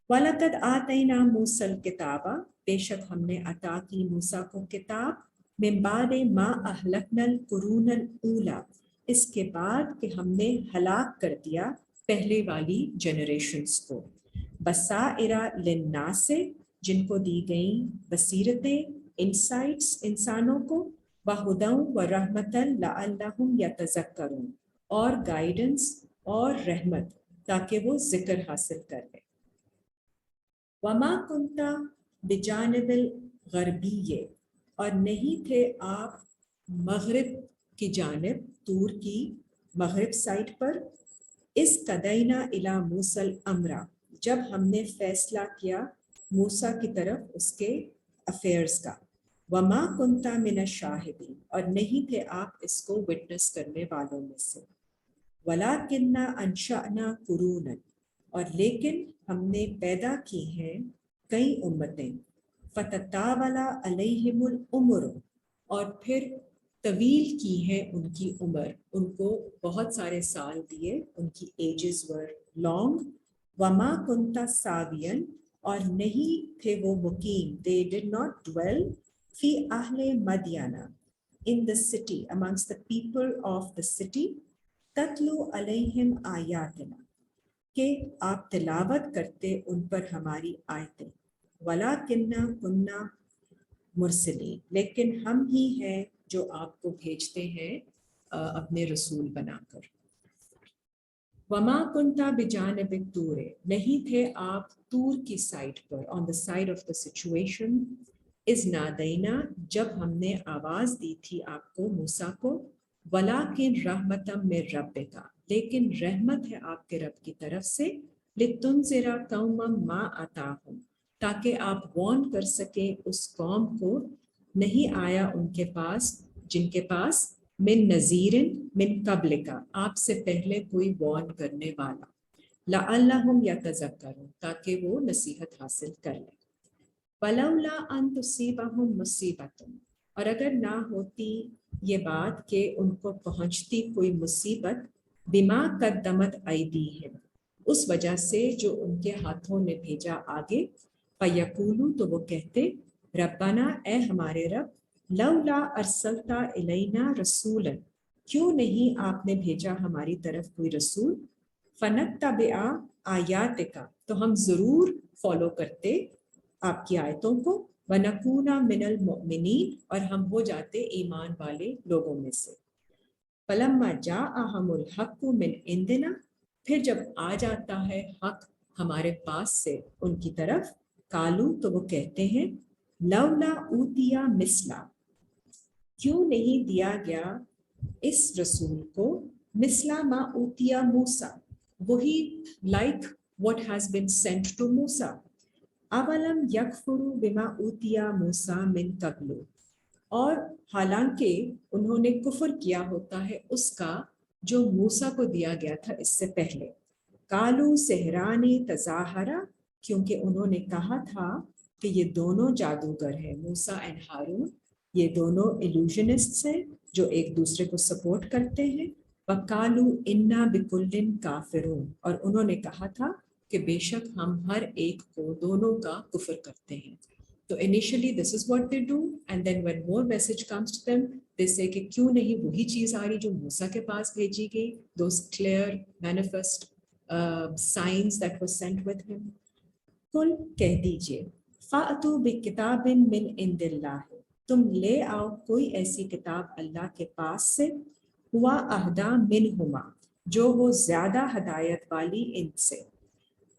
وَلَقَدْ آتَيْنَا مُوسَى الْكِتَابَ, بے شک ہم نے عطا کی موسیٰ کو کتاب. مِن بَعْدِ مَا أَهْلَكْنَا الْقُرُونَ الْأُولَى, اس کے بعد کہ ہم نے ہلاک کر دیا پہلے والی جنریشنز کو. بَصَائِرَ لِلنَّاسِ, جن کو دی گئیں بصیرتیں, انسائٹس انسانوں کو. وَهُدًى وَرَحْمَةً لَعَلَّهُمْ يَتَذَكَّرُونَ, اور گائیڈنس اور رحمت تاکہ وہ ذکر حاصل کر لیں. وَمَا كُنْتَ بِجَانِبِ الْغَرْبِيِّ, اور نہیں تھے آپ مغرب کی جانب, طور کی مغرب سائڈ پر. اِذْ قَضَيْنَا إِلَىٰ مُوسَى الْأَمْرَ, جب ہم نے فیصلہ کیا موسیٰ کی طرف اس کے افیئرز کا. وَمَا كُنْتَ مِنَ الشَّاهِدِينَ, اور نہیں تھے آپ اس کو وٹنس کرنے والوں میں سے. وَلَٰكِنَّا أَنشَأْنَا قُرُونًا, اور لیکن ہم نے پیدا کی ہیں کئی امتیں. فَتَطَاوَلَ عَلَيْهِمُ الْعُمُرُ, اور پھر طویل کی ہے ان کی عمر, ان کو بہت سارے سال دیے, ان کی ایجز ور لانگ. وَمَا كُنْتَ سَاوِيًا, اور نہیں تھے وہ مقیم. They did not dwell فِي أَهْلِ مَدْيَنَ, in the city, amongst the people of the city. تَتْلُو عَلَيْهِمْ آيَاتِنَا, کہ آپ تلاوت کرتے ان پر ہماری آیتیں. وَلَٰكِنَّا كُنَّا مُرْسِلِينَ, لیکن ہم ہی ہیں جو آپ کو بھیجتے ہیں اپنے رسول بنا کر. وَمَا كُنْتَ بِجَانِبِ الطُّورِ, نہیں تھے آپ طور کی side per, on the side of the situation. اِذْ نَادَيْنَا, جب ہم نے آواز دی تھی آپ کو موسیٰ کو. وَلَٰكِنْ رَحْمَةً مِّن رَبِّكَ, لیکن رحمت ہے آپ کے رب کی طرف سے. لِتُنذِرَ قَوْمًا مَا أَتَاهُمْ, تاکہ آپ وارن کر سکیں اس قوم کو نہیں آیا ان کے پاس, جن کے پاس من نذیر من قبل کا, آپ سے پہلے کوئی وارن کرنے والا. لعلہم یتذکرون, تاکہ وہ نصیحت حاصل کر لیں. فلولا ان تصیبہم مصیبۃ, اور اگر نہ ہوتی یہ بات کہ ان کو پہنچتی کوئی مصیبت. بما قدمت ایدیہم, اس وجہ سے جو ان کے ہاتھوں نے بھیجا آگے. فیقولوا, تو وہ کہتے, ربنا, اے ہمارے رب. لولا ارسلتا الینا رسولا, کیوں نہیں آپ نے بھیجا ہماری طرف کوئی رسول. فنتبع آیاتک, تو ہم ضرور فالو کرتے آپ کی آیتوں کو. ونکون من المؤمنین, اور ہم ہو جاتے ایمان والے لوگوں میں سے. فلما جاءہم الحق من عندنا, پھر جب آ جاتا ہے حق ہمارے پاس سے ان کی طرف. قالو, تو وہ کہتے ہیں, لولا اوتیا مثلا, کیوں نہیں دیا گیا اس رسول کو. مثلا ما اوتیا موسیٰ, وہی like what has been sent to موسیٰ. اولم یکفروا بما اوتیا موسیٰ من قبل, اور حالانکہ انہوں نے کفر کیا ہوتا ہے اس کا جو موسیٰ کو دیا گیا تھا اس سے پہلے. قالوا سحران تظاہرا, کیونکہ انہوں نے کہا تھا کہ یہ دونوں جادوگر ہیں, موسیٰ اینڈ ہارون, یہ دونوں ایلوژنسٹس ہیں جو ایک دوسرے کو سپورٹ کرتے ہیں. وَقَالُوا إِنَّا بِكُلٍّ كَافِرُونَ, اور انہوں نے کہا تھا کہ بے شک ہم ہر ایک کو, دونوں کا کفر کرتے ہیں. تو initially this is what they do, and then when more message comes to them they say کہ کیوں نہیں وہی چیز آ رہی جو موسیٰ کے پاس بھیجی گئی, those clear manifest signs that were sent with him. قل, کہہ دیجئے, فَأْتُوا بِكِتَابٍ مِّنْ عِنْدِ اللَّهِ, تم لے آؤ کوئی ایسی کتاب اللہ کے پاس سے. ہوا اہدا منہما, جو وہ زیادہ ہدایت والی ان سے.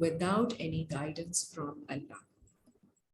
without any guidance from Allah.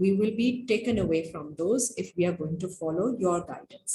we will be taken away from those if we are going to follow your guidance.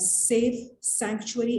safe sanctuary,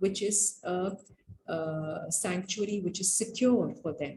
which is sanctuary which is secure for them,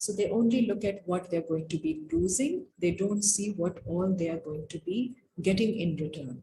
So they only look at what they're going to be losing. They don't see what all they are going to be getting in return.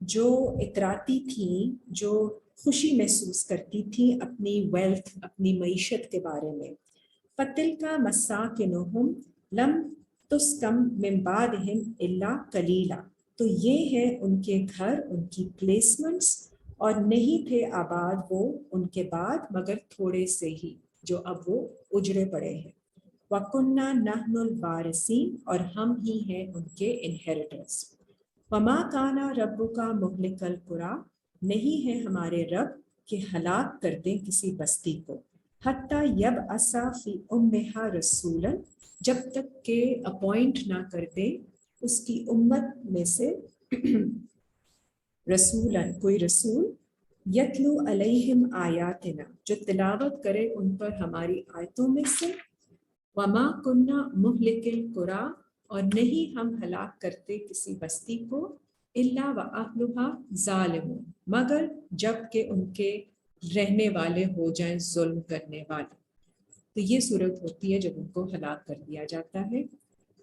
جو اتراتی تھیں، جو خوشی محسوس کرتی تھیں اپنی ویلتھ، اپنی معیشت کے بارے میں. فَتِلْكَ مَسَاكِنُهُمْ لَمْ تُسْكَنْ مِنْ بَعْدِهِمْ إِلَّا قَلِيلًا. تو یہ ہے ان کے گھر، ان کی پلیسمنٹس، اور نہیں تھے آباد وہ ان کے بعد مگر تھوڑے سے ہی جو اب وہ اجڑے پڑے ہیں. وَكُنَّا نَحْنُ الْوَارِثِينَ، اور ہم ہی ہیں ان کے انہیریٹرس. وَمَا كَانَ رَبُّكَ مُهْلِكَ الْقُرَىٰ، نہیں ہے ہمارے رب کہ ہلاک کر دیں کسی بستی کو. حَتَّى يَبْعَثَ فِي أُمِّهَا رَسُولًا، جب تک کہ اپوائنٹ نہ کر دیں اس کی امت میں سے رسولاً، کوئی رسول، یتلو علیہم آیاتنا، جو تلاوت کرے ان پر ہماری آیتوں میں سے. وما کننا مہلک القریٰ، اور نہیں ہم ہلاک کرتے کسی بستی کو، الا واہلھا ظالمون، مگر جب کہ ان کے رہنے والے ہو جائیں ظلم کرنے والے. تو یہ صورت ہوتی ہے جب ان کو ہلاک کر دیا جاتا ہے.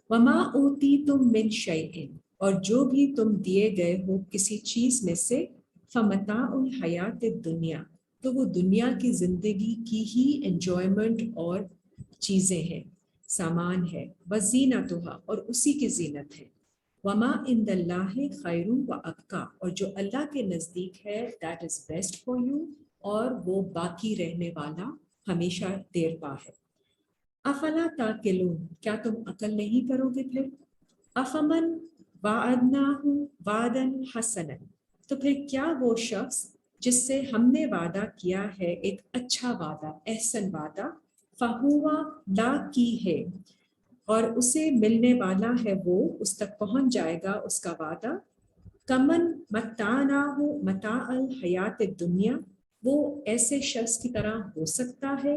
وما اوتیتم من شیء، اور جو بھی تم دیے گئے ہو کسی چیز میں سے، فمتاع الحیات الدنیا، تو وہ دنیا کی زندگی کی ہی انجوائمنٹ اور چیزیں ہیں، سامان ہے. وزینتها، اور اسی کی زینت ہے. وما عند اللہ خیر وابقیٰ، اور جو اللہ کے نزدیک ہے that is best for you، اور وہ باقی رہنے والا ہمیشہ دیر پا ہے. افلا تعقلون، کیا تم عقل نہیں کرو گے پھر؟ افمن وعدناہ وعدا حسنا، تو پھر کیا وہ شخص جس سے ہم نے وعدہ کیا ہے ایک اچھا وعدہ، احسن وعدہ، فہوا لاقی ہے، اور اسے ملنے والا ہے، وہ اس تک پہنچ جائے گا اس کا وعدہ. کمن متعناہ متاع الحیات الدنیا، وہ ایسے شخص کی طرح ہو سکتا ہے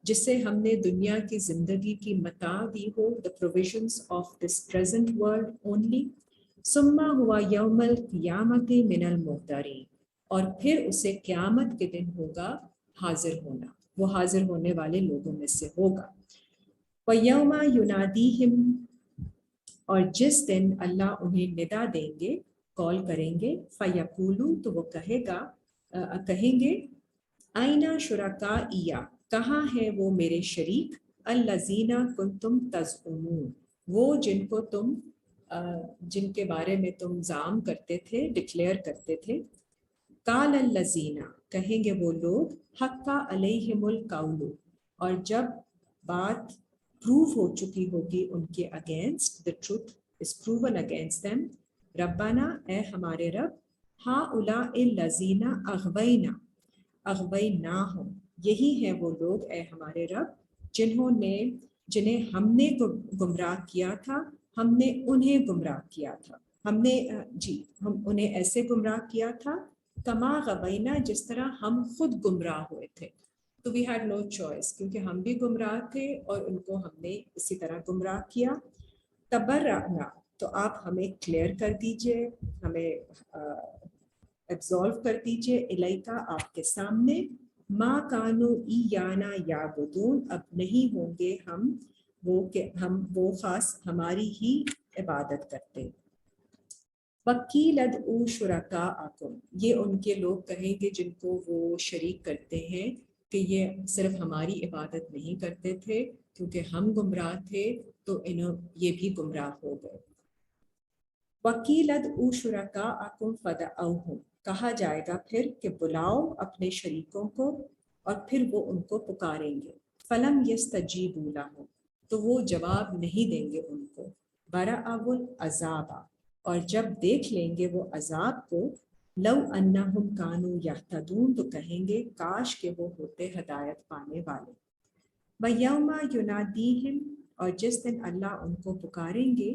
جسے ہم نے دنیا کی زندگی کی متاع دی ہو، the provisions of this present world only. ثم ہوا یوم القیامت من المحضرین، اور پھر اسے قیامت کے دن ہوگا حاضر ہونا، وہ حاضر ہونے والے لوگوں میں سے ہوگا. وَيَوْمَ يُنَادِيهِمْ، اور جس دن اللہ انہیں ندا دیں گے، کال کریں گے. فَيَقُولُ، تو وہ کہیں گے، أَيْنَ شُرَكَائِيَ، کہاں ہیں وہ میرے شریک، الَّذِينَ كُنْتُمْ تَزْعُمُونَ، وہ جن کے بارے میں تم زعم کرتے تھے، ڈکلیئر کرتے تھے. قَالَ الَّذِينَ، کہیں گے وہ لوگ، حَقَّ عَلَيْهِمُ الْقَوْلُ، اور جب بات پروو ہو چکی ہوگی ان کے against, the truth is proven against them. ربنا، اے ہمارے رب، هَؤُلَاءِ الَّذِينَ أَغْوَيْنَا، أَغْوَيْنَاهُمْ، یہی ہیں وہ لوگ اے ہمارے رب جنہیں ہم نے گمراہ کیا تھا، ہم نے انہیں گمراہ کیا تھا، ہم انہیں ایسے گمراہ کیا تھا، کما غوینا، جس طرح ہم خود گمراہ ہوئے تھے. تو وی ہیڈ نو چوائس، کیونکہ ہم بھی گمراہ تھے اور ان کو ہم نے اسی طرح گمراہ کیا. تبرأنا، تو آپ ہمیں کلیئر کر دیجئے، ہمیں ایبزالو کر دیجئے، الیکا، آپ کے سامنے، ما کانوا ایانا یعبدون، اب نہیں ہوں گے ہم وہ خاص ہماری ہی عبادت کرتے. وَقِيلَ ادْعُوا شُرَكَاءَكُمْ، یہ ان کے لوگ کہیں گے جن کو وہ شریک کرتے ہیں کہ یہ صرف ہماری عبادت نہیں کرتے تھے، کیونکہ ہم گمراہ تھے تو یہ بھی گمراہ ہو گئے. وَقِيلَ ادْعُوا شُرَكَاءَكُمْ فَدَعَوْهُمْ، کہا جائے گا پھر کہ بلاؤ اپنے شریکوں کو، اور پھر وہ ان کو پکاریں گے. فَلَمْ يَسْتَجِيبُوا لَهُمْ، تو وہ جواب نہیں دیں گے ان کو. وَرَأَوُا الْعَذَابَ، اور جب دیکھ لیں گے وہ عذاب کو، لو انہم کانوا یہتدون، تو کہیں گے کاش کہ وہ ہوتے ہدایت پانے والے. وَیَوْمَ یُنَادِیہم، اور جس دن اللہ ان کو پکاریں گے،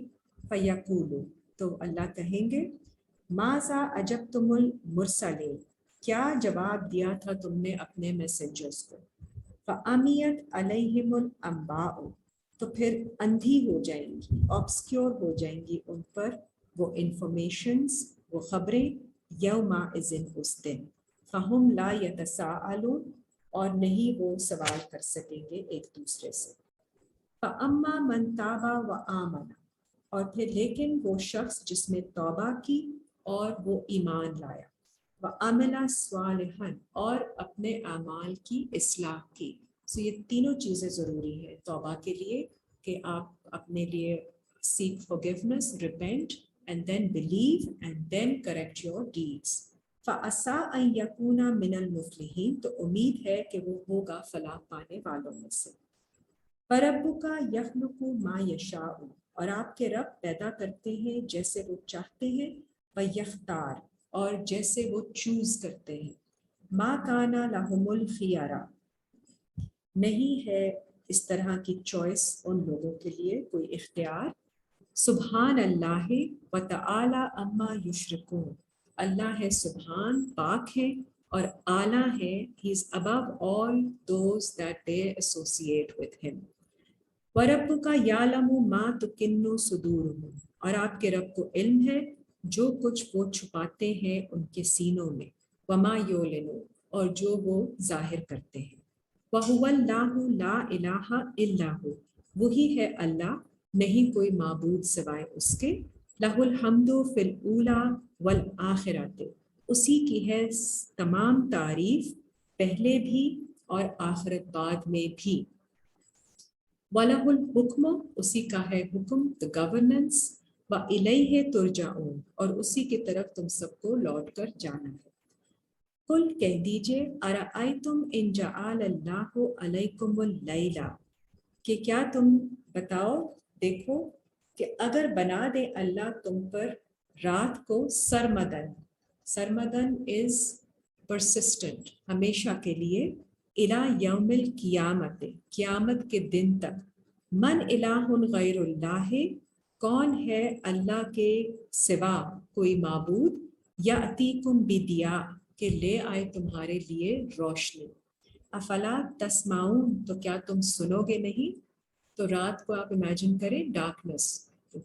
فَیَقُولُ، تو اللہ کہیں گے، ماذا اجبتم المرسلین، کیا جواب دیا تھا تم نے اپنے میسنجرز کو. فَعَمِیَتْ عَلَیہم الْأَنبَاءُ، تو پھر اندھی ہو جائیں گی، آبسکیور ہو جائیں گی ان پر وہ انفارمیشنز، وہ خبریں، یومئذ، اس دن، فہم لا یتساءلون، اور نہیں وہ سوال کر سکیں گے ایک دوسرے سے. فَأَمَّا مَنْ تَابَ وَآمَنَ، اور پھر لیکن وہ شخص جس نے توبہ کی اور وہ ایمان لایا، وعمل صالحا اور اپنے اعمال کی اصلاح کی. سو یہ تینوں چیزیں ضروری ہے توبہ کے لیے کہ آپ اپنے لیے seek forgiveness, repent, and then believe, and then correct your deeds. فَعَسَىٰ أَن يَكُونَ مِنَ الْمُفْلِحِينَ تو امید ہے کہ وہ ہوگا فلاح پانے والوں میں سے. فَرَبُّكَ يَخْلُقُ مَا يَشَاءُ اور آپ کے رب پیدا کرتے ہیں جیسے وہ چاہتے ہیں، وَيَخْتَارُ اور جیسے وہ چوز کرتے ہیں. مَا كَانَ لَهُمُ الْخِيَرَةُ نہیں ہے اس طرح کی چوائس ان لوگوں کے لیے کوئی اختیار. سبحان اللہ و تعالی اما یشرکون اللہ ہے سبحان پاک ہے اور اعلیٰ ہے he is above all those that they associate with him. وَرَبُّكَ يَعْلَمُ مَا تُكِنُّ صُدُورُهُمْ اور آپ کے رب کو علم ہے جو کچھ وہ چھپاتے ہیں ان کے سینوں میں، وَمَا يُعْلِنُونَ اور جو وہ ظاہر کرتے ہیں. وَهُوَ اللَّهُ لَا إِلَٰهَ إِلَّا هُوَ وہی ہے اللہ نہیں کوئی معبود سوائے اس کے. لَهُ الْحَمْدُ فِي الْأُولَىٰ وَالْآخِرَةِ اسی کی ہے تمام تعریف پہلے بھی اور آخرت بعد میں بھی. وَلَهُ الْحُكْمُ اسی کا ہے حکم the governance. وَإِلَيْهِ تُرْجَعُونَ اور اسی کی طرف تم سب کو لوٹ کر جانا ہے. قل کہہ دیجئے ارأیتم ان جعل اللہ علیکم اللیل کہ کیا تم بتاؤ دیکھو کہ اگر بنا دے اللہ تم پر رات کو سرمدن. سرمدن از پرسسٹنٹ ہمیشہ کے لیے. الی یوم القیامت قیامت کے دن تک. من الہ غیر اللہ کون ہے اللہ کے سوا کوئی معبود. یأتیکم بدیاء کہ لے آئے تمہارے لیے روشنی. افلا تسمعون تو کیا تم سنو گے نہیں. تو رات کو آپ امیجن کریں ڈارکنس،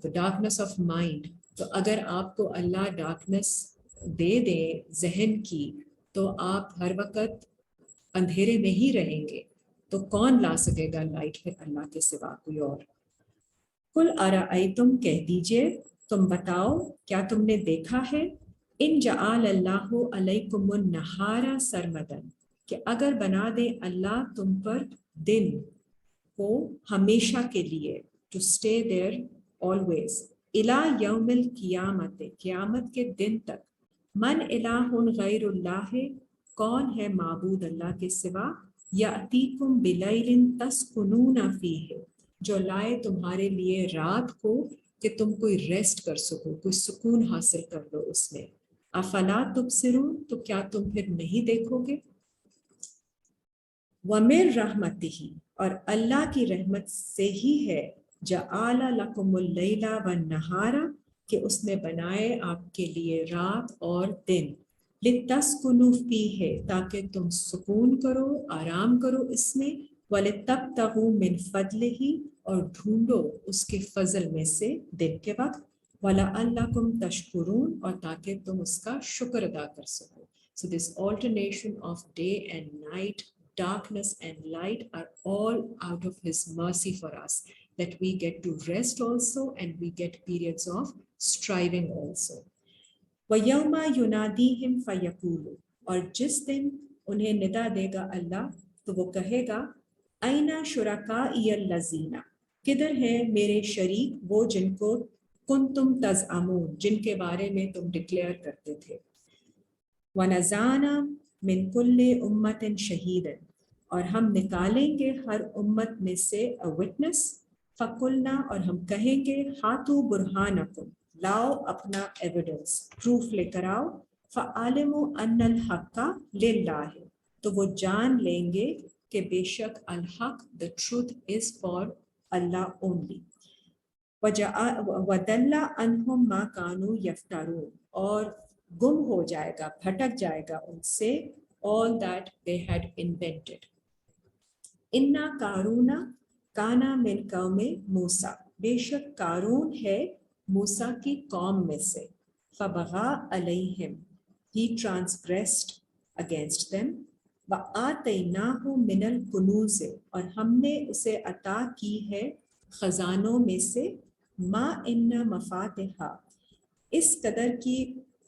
ڈارکنس آف مائنڈ. تو اگر آپ کو اللہ ڈارکنس دے دیں ذہن کی تو آپ ہر وقت اندھیرے میں ہی رہیں گے. تو کون لا سکے گا لائٹ پھر اللہ کے سوا کوئی اور. قل ارأیتم کہہ دیجئے تم بتاؤ کیا تم نے دیکھا ہے ان جعل اللہ علیکم النہار سرمدن کہ اگر بنا دے اللہ تم پر دن کو ہمیشہ کے لیے ٹو اسٹے دیر آلویز. الی یوم القیامت قیامت کے دن تک. من الہ غیر اللہ کون ہے معبود اللہ کے سوا. یأتیکم بلیل تسکنون فیہ جو لائے تمہارے لیے رات کو کہ تم کوئی ریسٹ کر سکو کوئی سکون حاصل کر لو اس میں. افلا تبصرون تو کیا تم پھر نہیں دیکھو گے. وَمِن رحمتہ اور اللہ کی رحمت سے ہی ہے جعل لکم اللیل والنہار کہ اس نے بنائے آپ کے لیے رات اور دن. لتسکنوا فیہ تاکہ تم سکون کرو آرام کرو اس میں. وَلِتَبْتَغُوا مِنْ فَضْلِهِ اور ڈھونڈو اس کے فضل میں سے دن کے وقت. وَلَعَلَّكُمْ تَشْكُرُونَ اور تاکہ تم اس کا شکر ادا کر سکو. So this alternation of day and night, darkness and light are all out of His mercy for us, that we get to rest also and we get periods of striving also. وَيَوْمَ يُنَادِيهِمْ فَيَقُولُ اور جس دن انہیں ندا دے گا اللہ تو وہ کہے گا أَيْنَ شُرَكَائِيَ الَّذِينَ کدھر ہیں میرے شریک وہ جن کو کنتم تزعمون جن کے بارے میں تم ڈکلیئر کرتے تھے. وَنَزَعْنَا مِن كُلِّ أُمَّةٍ شَهِيدًا اور ہم نکالیں گے ہر امت میں سے a witness. فَقُلْنَا اور ہم کہیں گے ہاتوا برہانکم لاؤ اپنا ایویڈنس پروف لے کر آؤ. فَعَلِمُوا أَنَّ الْحَقَّ لِلَّهِ تو وہ جان لیں گے کہ بے شک الحق the truth is for Allah only. وَضَلَّ عَنْهُمْ مَا كَانُوا يَفْتَرُونَ اور گم ہو جائے گا بھٹک جائے گا ان سے all that they had invented. اِنَّا قَارُونَ كَانَ مِنْ قَوْمِ مُوسَىٰ بے شک قارون ہے موسیٰ کی قوم میں سے. فَبَغَىٰ عَلَيْهِمْ he transgressed against them. وَآتَيْنَاهُ مِنَ الْكُنُوزِ اور ہم نے اسے عطا کی ہے خزانوں میں سے. مَا إِنَّ مَفَاتِحَ اس قدر کی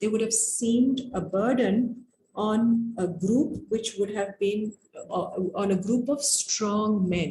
they would have seemed a burden on a group which would have been on a group of strong men.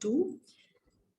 too.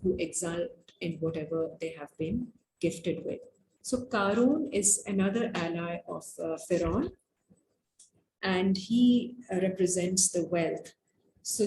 who exult in whatever they have been gifted with. So Qarun is another ally of Pharaoh, and he represents the wealth. So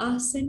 ahsin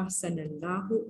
ahsanallahu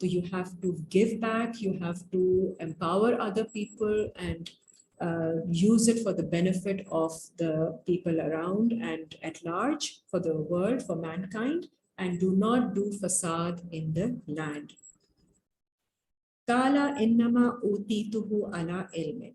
So you have to give back, you have to empower other people and use it for the benefit of the people around and at large, for the world, for mankind, and do not do fasad in the land. Kala innama utituhu ala ilmin,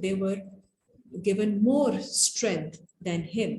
they were given more strength than him,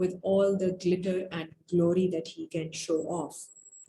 with all the glitter and glory that he can show off.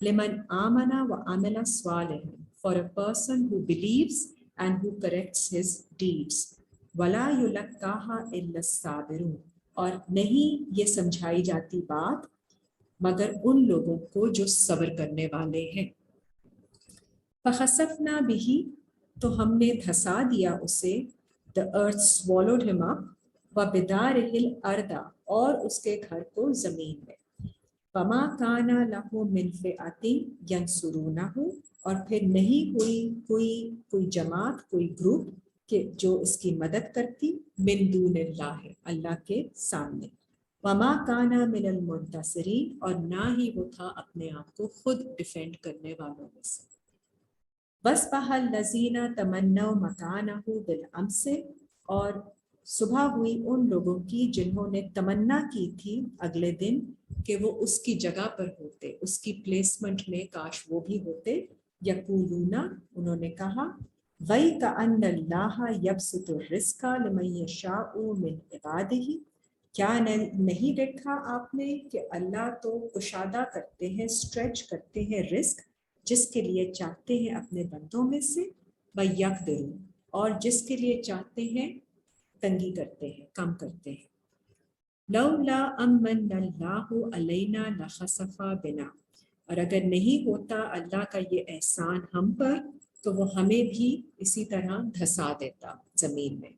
لمن آمنا وعمل صالحا, for a person who believes and who corrects his deeds. ولا يلقاها إلا الصابرون, اور نہیں یہ سمجھائی جاتی بات مگر ان لوگوں کو جو صبر کرنے والے ہیں. فخسفنا به, تو ہم نے دھسا دیا اسے, the earth swallowed him up, وبدارہ الارض, اور اس کے گھر کو زمین میں. فما کان لہ من فئۃ ینصرونہ, اور پھر نہیں ہوئی کوئی جماعت, کوئی گروپ کہ جو اس کی مدد کرتی, من دون اللہ, اللہ کے سامنے. وما کان من المنتصرین, اور نہ ہی وہ تھا اپنے آپ کو خود ڈیفینڈ کرنے والوں میں سے. وَأَصْبَحَ الَّذِينَ تَمَنَّوْا مَكَانَهُ بِالْأَمْسِ, اور صبح ہوئی ان لوگوں کی جنہوں نے تمنا کی تھی اگلے دن کہ وہ اس کی جگہ پر ہوتے, اس کی پلیسمنٹ میں کاش وہ بھی ہوتے. یقولون, انہوں نے کہا, وَيْكَأَنَّ اللَّهَ يَبْسُطُ الرِّزْقَ لِمَن يَشَاءُ مِنْ عِبَادِهِ, کیا نہیں دیکھا آپ نے کہ اللہ تو کشادہ کرتے ہیں, اسٹریچ کرتے ہیں رزق جس کے لیے چاہتے ہیں اپنے بندوں میں سے, وَيَقْدِرُ, اور جس کے لیے چاہتے ہیں تنگی کرتے ہیں, کم کرتے ہیں. لولا امن اللہ علینا لخسف بنا, اور اگر نہیں ہوتا اللہ کا یہ احسان ہم پر تو وہ ہمیں بھی اسی طرح دھسا دیتا زمین میں.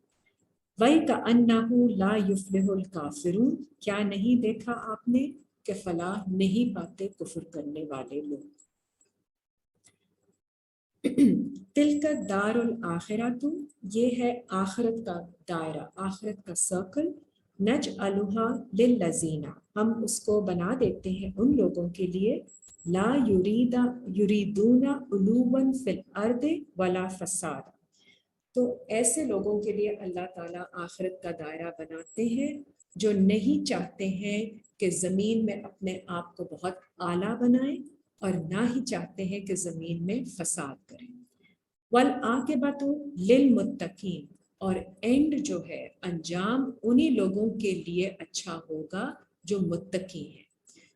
وَيْكَأَنَّهُ لَا يُفْلِحُ الْكَافِرُونَ, کیا نہیں دیکھا آپ نے کہ فلاح نہیں پاتے کفر کرنے والے لوگ. تلک الدار الآخرۃ, یہ ہے آخرت کا دائرہ, آخرت کا سرکل. نجعلها للذین, ہم اس کو بنا دیتے ہیں ان لوگوں کے لیے, لا یریدون علوا فی الارض ولا فساد, تو ایسے لوگوں کے لیے اللہ تعالیٰ آخرت کا دائرہ بناتے ہیں جو نہیں چاہتے ہیں کہ زمین میں اپنے آپ کو بہت اعلیٰ بنائیں, اور نہ ہی چاہتے ہیں کہ زمین میں فساد کریں. والعاقبۃ للمتقین, اور اینڈ جو ہے, انجام انہی لوگوں کے لیے اچھا ہوگا جو متقی ہیں,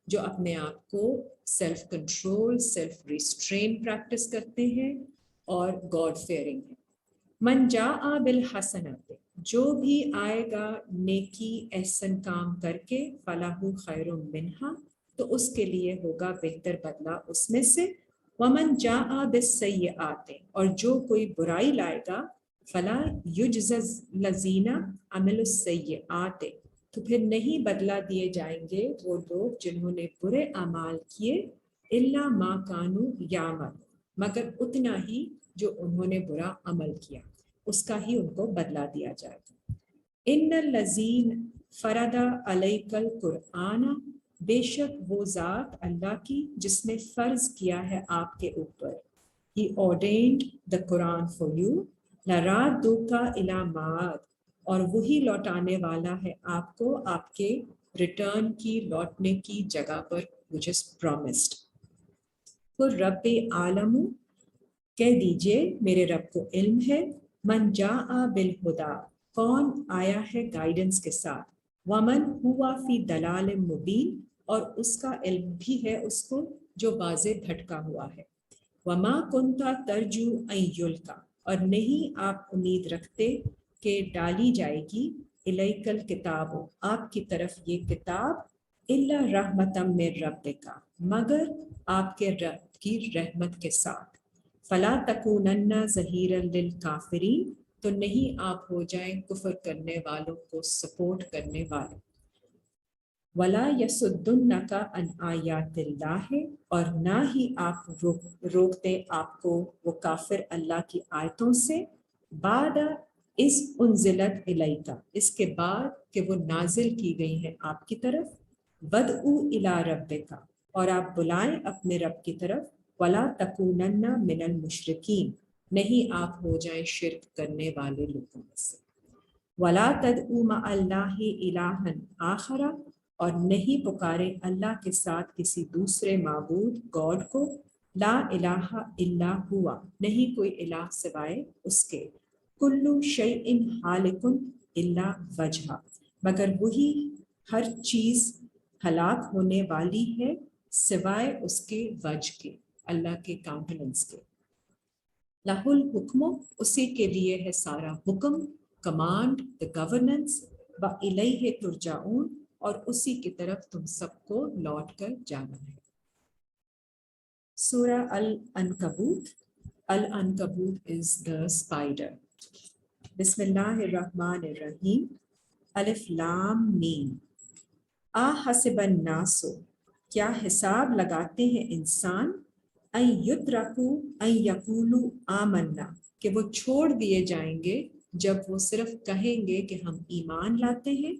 جو اپنے آپ کو self control, self restrain practice کرتے ہیں اور گاڈ فیئرنگ ہیں. من جاء بالحسنۃ, جو بھی آئے گا نیکی احسن کام کر کے, فلاح خیر منہا, تو اس کے لیے ہوگا بہتر بدلہ اس میں سے. ومن جاء بالسیئات, اور جو کوئی برائی لائے گا, فلا یجزی الذین عملوا السیئات, تو پھر نہیں بدلہ دیے جائیں گے وہ لوگ جنہوں نے برے اعمال کیے, الا ما کانوا یعملون, مگر اتنا ہی جو انہوں نے برا عمل کیا اس کا ہی ان کو بدلہ دیا جائے گا. ان الذین فرض علیک القرآن, بے شک وہ ذات اللہ کی جس نے فرض کیا ہے آپ کے اوپر, He ordained the Quran for you, لَرَادُّوكَ إِلَى مَعَادٍ, اور وہی لوٹانے والا ہے آپ کو آپ کے ریٹرن کی, لوٹنے کی جگہ پر, which is promised. قُلْ رَبِّ عَالَمُ, کہہ دیجئے میرے رب کو علم ہے, من جاء بالہدیٰ, کون آیا ہے گائیڈنس کے ساتھ, ومن ہوا فی دلال مبین, اور اس کا علم بھی ہے اس کو جو واضح بھٹکا ہوا ہے. وما کنتا ترجو ان یلقا, اور نہیں آپ امید رکھتے کہ ڈالی جائے گی, الیک الکتاب, آپ کی طرف یہ کتاب, الا رحمتا من ربک, مگر آپ کے رب کی رحمت کے ساتھ. فلا تکونن ظہیرا للکافرین, تو نہیں آپ ہو جائیں کفر کرنے والوں کو سپورٹ کرنے والے. ولا یصدنک عن آیات اللہ, اور نہ ہی آپ روکتے آپ کو وہ کافر اللہ کی آیتوں سے, بعد اس انزلت الیک, اس کے بعد کہ وہ نازل کی گئی ہیں آپ کی طرف. ودعو الی ربک, اور آپ بلائیں اپنے رب کی طرف. ولا تکونن من المشرکین, نہیں آپ ہو جائیں شرک کرنے والے لوگوں میں سے. ولا تدعو مع اللہ الہا آخر, اور نہیں پکارے اللہ کے ساتھ کسی دوسرے معبود, گاڈ کو. لا الہ الا ہوا, نہیں کوئی الہ سوائے اس کے. کل شیء ہالک الا وجہہ, مگر وہی ہر چیز ہلاک ہونے والی ہے سوائے اس کے وجہ کے، اللہ کے کاؤنٹننس کے. لہ الحکم، اسی کے لیے ہے سارا حکم، کمانڈ، the governance، وَإِلَيْهِ تُرْجَعُونَ، اور اسی کی طرف تم سب کو لوٹ کر جانا ہے. سورہ العنکبوت. العنکبوت is the spider. بسم اللہ الرحمن الرحیم. الف لام میم. احسب الناس، کیا حساب لگاتے ہیں انسان، ان یترکوا ان یقولوا آمنا، کہ وہ چھوڑ دیے جائیں گے جب وہ صرف کہیں گے کہ ہم ایمان لاتے ہیں،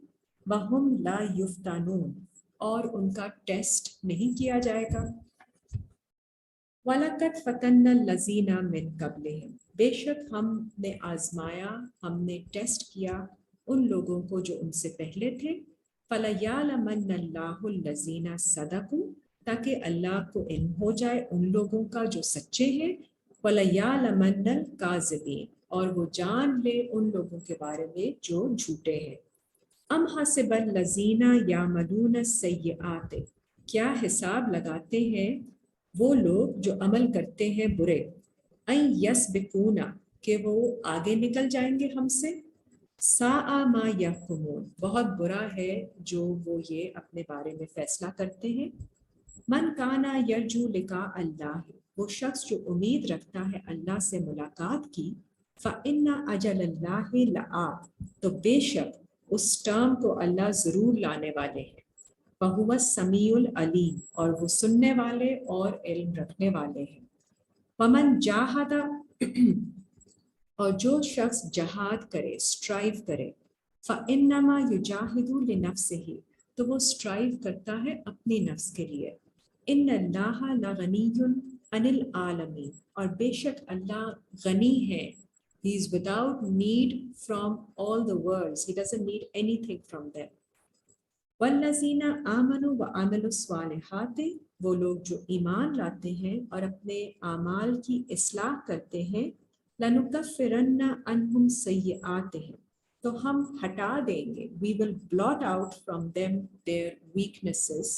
وہم لا یفتنون، اور ان کا ٹیسٹ نہیں کیا جائے گا. وَلَقَدْ فَتَنَّا الَّذِينَ مِن قَبْلِهِمْ، بے شک ہم نے آزمایا، ہم نے ٹیسٹ کیا ان لوگوں کو جو ان سے پہلے تھے. فَلَيَعْلَمَنَّ اللَّهُ الَّذِينَ صَدَقُوا، تاکہ اللہ کو علم ہو جائے ان لوگوں کا جو سچے ہیں. وَلَيَعْلَمَنَّ الْكَاذِبِينَ، اور وہ جان لے ان لوگوں کے بارے میں جو جھوٹے ہیں. ام حسب الذین یعملون السیئات، کیا حساب لگاتے ہیں وہ لوگ جو عمل کرتے ہیں برے، ان یسبقونا، کہ وہ آگے نکل جائیں گے ہم سے. ساء ما یحکمون، بہت برا ہے جو وہ یہ اپنے بارے میں فیصلہ کرتے ہیں. من کانا یرجو لقاء اللہ، وہ شخص جو امید رکھتا ہے اللہ سے ملاقات کی. فإن اجل اللہ لآت، تو بے شک اس ٹرم کو اللہ ضرور لانے والے ہیں. وَهُوَ السَّمِيعُ الْعَلِيمُ، اور وہ سننے والے اور علم رکھنے والے ہیں. وَمَنْ جَاهَدَ، اور جو شخص جہاد کرے، اسٹرائیو کرے. فَإِنَّمَا يُجَاهِدُ لِنَفْسِهِ، تو وہ اسٹرائیو کرتا ہے اپنی نفس کے لیے. إِنَّ اللَّهَ لَغَنِيٌّ عَنِ الْعَالَمِينَ، اور بے شک اللہ غنی ہے. He is without need from all the worlds. He doesn't need anything from them. والذین آمنوا وعملوا الصالحات، وہ لوگ جو ایمان لاتے ہیں اور اپنے اعمال کی اصلاح کرتے ہیں. لنکفرن عنہم سیئاتہم، تو ہم ہٹا دیں گے، we will blot out from them their weaknesses.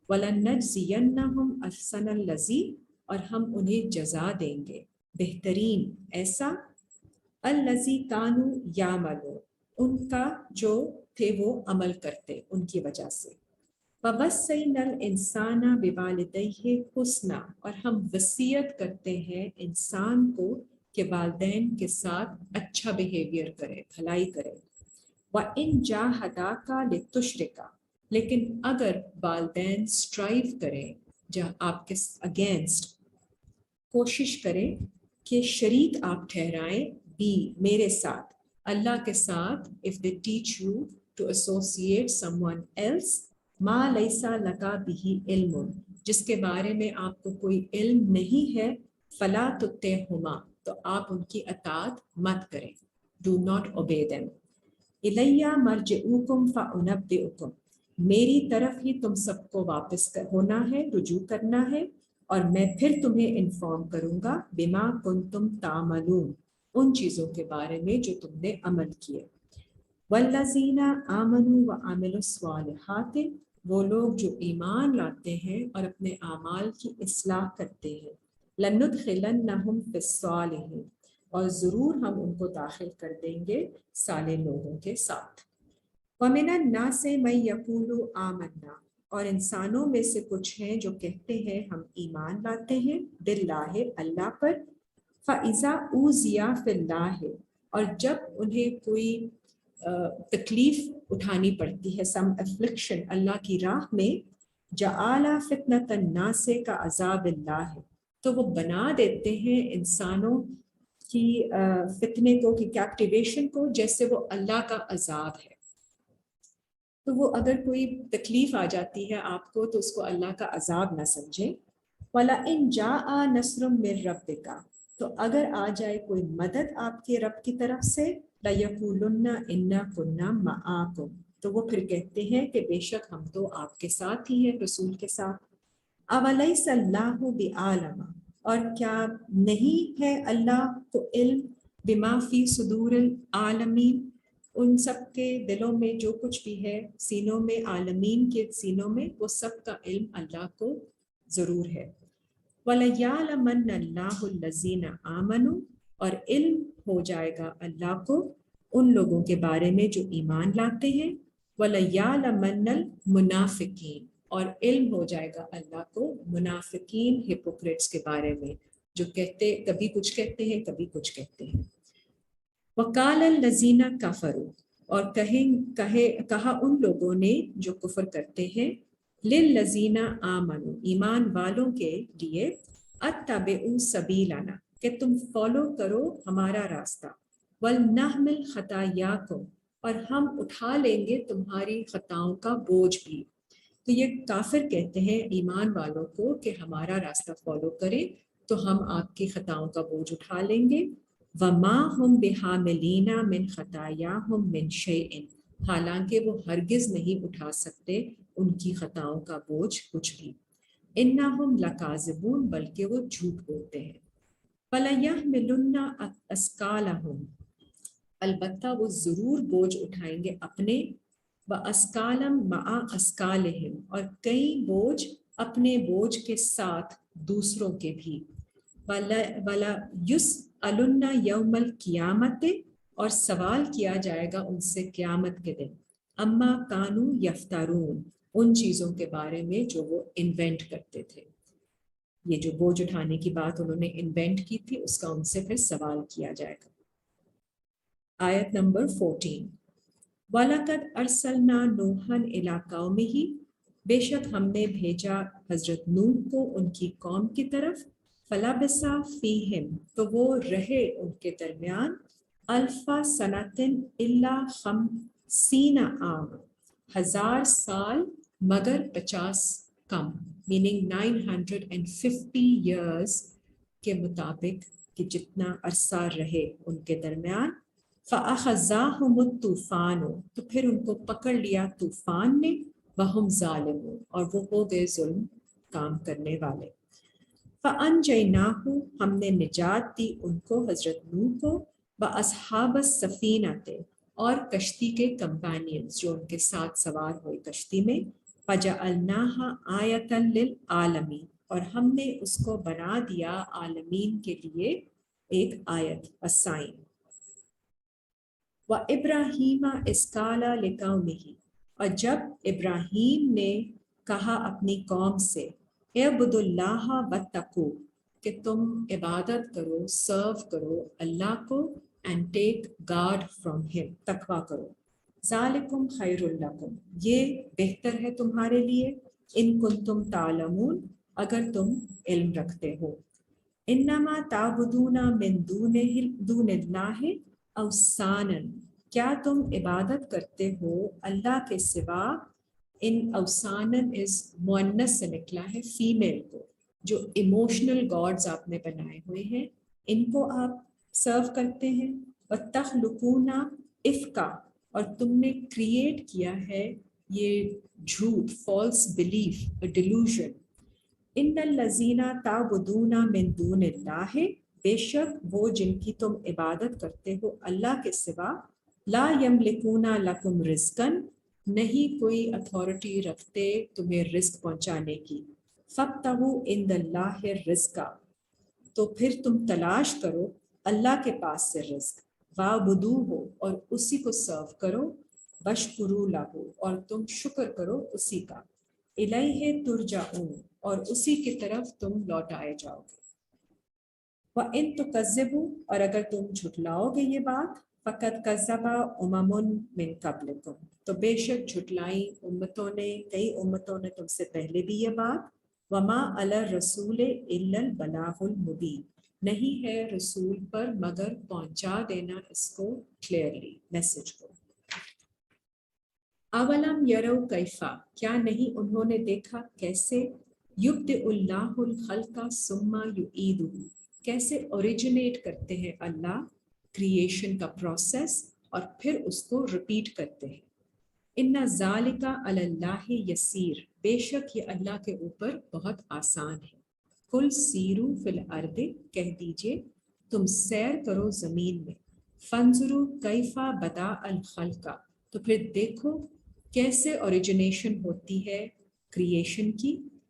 ولنجزینہم احسن الذی، اور ہم انہیں جزا دیں گے بہترین ایسا. الذی کانوا یعملون، ان کا جو تھے وہ عمل کرتے ان کی وجہ سے. وَوَصَّيْنَا الْإِنسَانَ بِوَالِدَيْهِ حُسْنًا، اور ہم وصیت کرتے ہیں انسان کو کہ والدین کے ساتھ اچھا بیہیویئر کرے، بھلائی کرے. وَإِنْ جَاهَدَاكَ لِتُشْرِكَ، لیکن اگر والدین اسٹرائیو کریں آپ کے اگینسٹ، کوشش کریں کہ شریک آپ ٹھہرائیں بھی میرے ساتھ، اللہ کے ساتھ. if they teach you to associate someone else ما لیس لکا بہ علم، جس کے بارے میں آپ کو کوئی علم نہیں ہے. فلا تطعہما، تو آپ ان کی اطاعت مت کریں. do not obey them. الیہ مرجعکم فانبئکم، میری طرف ہی تم سب کو واپس ہونا ہے، رجوع کرنا ہے، اور میں پھر تمہیں انفارم کروں گا. بما کنتم تعملون، ان چیزوں کے بارے میں جو تم نے عمل کیے. والذین آمنوا وعملوا الصالحات، وہ لوگ جو ایمان لاتے ہیں اور اپنے اعمال کی اصلاح کرتے ہیں. لندخلنہم فی الصالحین، اور ضرور ہم ان کو داخل کر دیں گے صالح لوگوں کے ساتھ. ومن الناس من یقول آمنا، اور انسانوں میں سے کچھ ہیں جو کہتے ہیں ہم ایمان لاتے ہیں باللہ، اللہ پر. فَإِذَا أُوذِيَ فِي اللَّهِ، اور جب انہیں کوئی تکلیف اٹھانی پڑتی ہے، سم افلکشن اللہ کی راہ میں. جعل فتنۃ الناس کعذاب اللہ، تو وہ بنا دیتے ہیں انسانوں کی فتنے کو، کی کیپٹیویشن کو، جیسے وہ اللہ کا عذاب ہے. تو وہ اگر کوئی تکلیف آ جاتی ہے آپ کو تو اس کو اللہ کا عذاب نہ سمجھیں. وَلَئِن جَاءَ نَصْرٌ مِّن رَّبِّكَ، تو اگر آ جائے کوئی مدد آپ کے رب کی طرف سے. لَيَقُولُنَّ إِنَّا كُنَّا مَعَكُمْ، تو وہ پھر کہتے ہیں کہ بے شک ہم تو آپ کے ساتھ ہی ہیں، رسول کے ساتھ. أَوَلَيْسَ اللَّهُ بِأَعْلَمَ، اور کیا نہیں ہے اللہ کو علم بما فی صدور العالمین، ان سب کے دلوں میں جو کچھ بھی ہے، سینوں میں، عالمین کے سینوں میں، وہ سب کا علم اللہ کو ضرور ہے. وَلَيَعْلَمَنَّ اللَّهُ الَّذِينَ آمَنُوا اور علم ہو جائے گا اللہ کو ان لوگوں کے بارے میں جو ایمان لاتے ہیں. وَلَيَعْلَمَنَّ الْمُنَافِقِينَ اور علم ہو جائے گا اللہ کو منافقین ہپوکریٹس کے بارے میں جو کہتے کبھی کچھ کہتے ہیں کبھی کچھ کہتے ہیں. وَقَالَ الَّذِينَ كَفَرُوا اور کہا ان لوگوں نے جو کفر کرتے ہیں لِلَّذِينَ آمَنُوا ایمان والوں کے لیے اتَّبِعُوا سَبِيلَنَا کہ تم فالو کرو ہمارا راستہ. وَلْنَحْمِلْ خَطَايَاكُمْ اور ہم اٹھا لیں گے تمہاری خطاؤں کا بوجھ بھی. تو یہ کافر کہتے ہیں ایمان والوں کو کہ ہمارا راستہ فالو کریں تو ہم آپ کی خطاؤں کا بوجھ اٹھا لیں گے. وَمَا هُمْ بِحَامِلِينَ مِنْ خَطَايَاهُمْ مِنْ شَيْءٍ حالانکہ وہ ہرگز نہیں اٹھا سکتے ان کی خطاؤں کا بوجھ کچھ بھی. إِنَّهُمْ لَكَاذِبُونَ بلکہ وہ جھوٹ بولتے ہیں. فَلَيَحْمِلُنَّ أَثْقَالَهُمْ البتہ وہ ضرور بوجھ اٹھائیں گے اپنے. وَأَثْقَالًا مَعَ أَثْقَالِهِمْ اور کئی بوجھ اپنے بوجھ کے ساتھ دوسروں کے بھی. وَلَا يُسْأَلُنَّ يَوْمَ الْقِيَامَةِ اور سوال کیا جائے گا ان سے قیامت کے دن. اما کانوا یفترون ان چیزوں کے بارے میں جو وہ انوینٹ کرتے تھے. یہ جو بوجھ اٹھانے کی بات انہوں نے انوینٹ کی تھی اس کا ان سے پھر سوال کیا جائے گا. آیت نمبر 14 وَلَقَدْ أَرْسَلْنَا نُوحًا إِلَىٰ قَوْمِهِ بے شک ہم نے بھیجا حضرت نوح کو ان کی قوم کی طرف. فَلَبِثَ فِيهِمْ تو وہ رہے ان کے درمیان أَلْفَ سَنَةٍ إِلَّا 50 عام 1000 سال مگر 50 کم میننگ 950 years کے مطابق کہ جتنا عرصہ رہے ان کے درمیان. فَأَخَذَاهُمُ الطُّوفَانُ تو پھر ان کو پکڑ لیا طوفان نے. وَهُمْ ظَالِمُونَ اور وہ ہو گئے ظلم کام کرنے والے. فَأَنْجَيْنَاهُ ہم نے نجات دی ان کو حضرت نوح کو. وَأَصْحَابَ السَّفِينَةِ اور کشتی کے کمپینینز جو ان کے ساتھ سوار ہوئے کشتی میں. فَجَعَلْنَاهَا آیَةً لِلْعَالَمِينَ اور ہم نے اس کو بنا دیا عالمین کے لیے ایک آیت سائن. وَإِبْرَاهِيمَ إِذْ قَالَ لِقَوْمِهِ اور جب ابراہیم نے کہا اپنی قوم سے اعبدوا اللہ واتقوا کہ تم عبادت کرو سرو کرو اللہ کو اینڈ ٹیک گارڈ فرام ہم تقویٰ کرو. ذالکم خیر لکم یہ بہتر ہے تمہارے لیے ان کنتم تعلمون اگر تم علم رکھتے ہو. انما تعبدون من دون اللہ اوثانا کیا تم عبادت کرتے ہو اللہ کے سوا. ان اوثانن از مؤنث سے نکلا ہے فیمیل کو جو ایموشنل گاڈز آپ نے بنائے ہوئے ہیں ان کو آپ سرو کرتے ہیں. وَتَخْلُقُونَ إِفْكًا اور تم نے کریٹ کیا ہے یہ جھوٹ فالس بلیف ڈیلوژن. ان الذین تعبدون من دون اللہ بے شک وہ جن کی تم عبادت کرتے ہو اللہ کے سوا. لا یملکون لکم رزقا نہیں کوئی اتھارٹی رکھتے تمہیں رزق پہنچانے کی. فابتغوا عند اللہ الرزق تو پھر تم تلاش کرو اللہ کے پاس سے رزق. وَاعْبُدُوهُ اور اسی کو سرو کرو. وَاشْكُرُوا لَهُ اور تم شکر کرو اسی کا. الیہ ترجعون اور اسی کی طرف تم لوٹائے جاؤ گے. وَإِن تُكَذِّبُوا اور اگر تم جھٹلاؤ گے یہ بات فَقَدْ كَذَّبَ أُمَمٌ مِّن قَبْلِكُمْ تو بے شک جھٹلائیں امتوں نے کئی امتوں نے تم سے پہلے بھی یہ بات. وَمَا عَلَى الرَّسُولِ إِلَّا الْبَلَاغُ الْمُبِينُ نہیں ہے رسول پر مگر پہنچا دینا اس کو کلیئرلی میسج کو. اولم یرو کیفا کیا نہیں انہوں نے دیکھا کیسے یبدئ اللہ الخلق ثم یعیدہ کیسے اوریجنیٹ کرتے ہیں اللہ کریشن کا پروسیس اور پھر اس کو ریپیٹ کرتے ہیں. ان ذالک علی اللہ یسیر بے شک یہ اللہ کے اوپر بہت آسان ہے. قل سیروا فی الارض کہہ دیجئے تم سیر کرو زمین میں. فانظروا کیف بدا الخلق تو پھر دیکھو کیسے اوریجنیشن ہوتی ہے کریشن کی.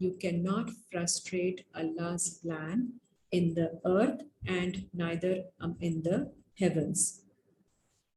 you cannot frustrate Allah's plan in the earth and neither in the heavens।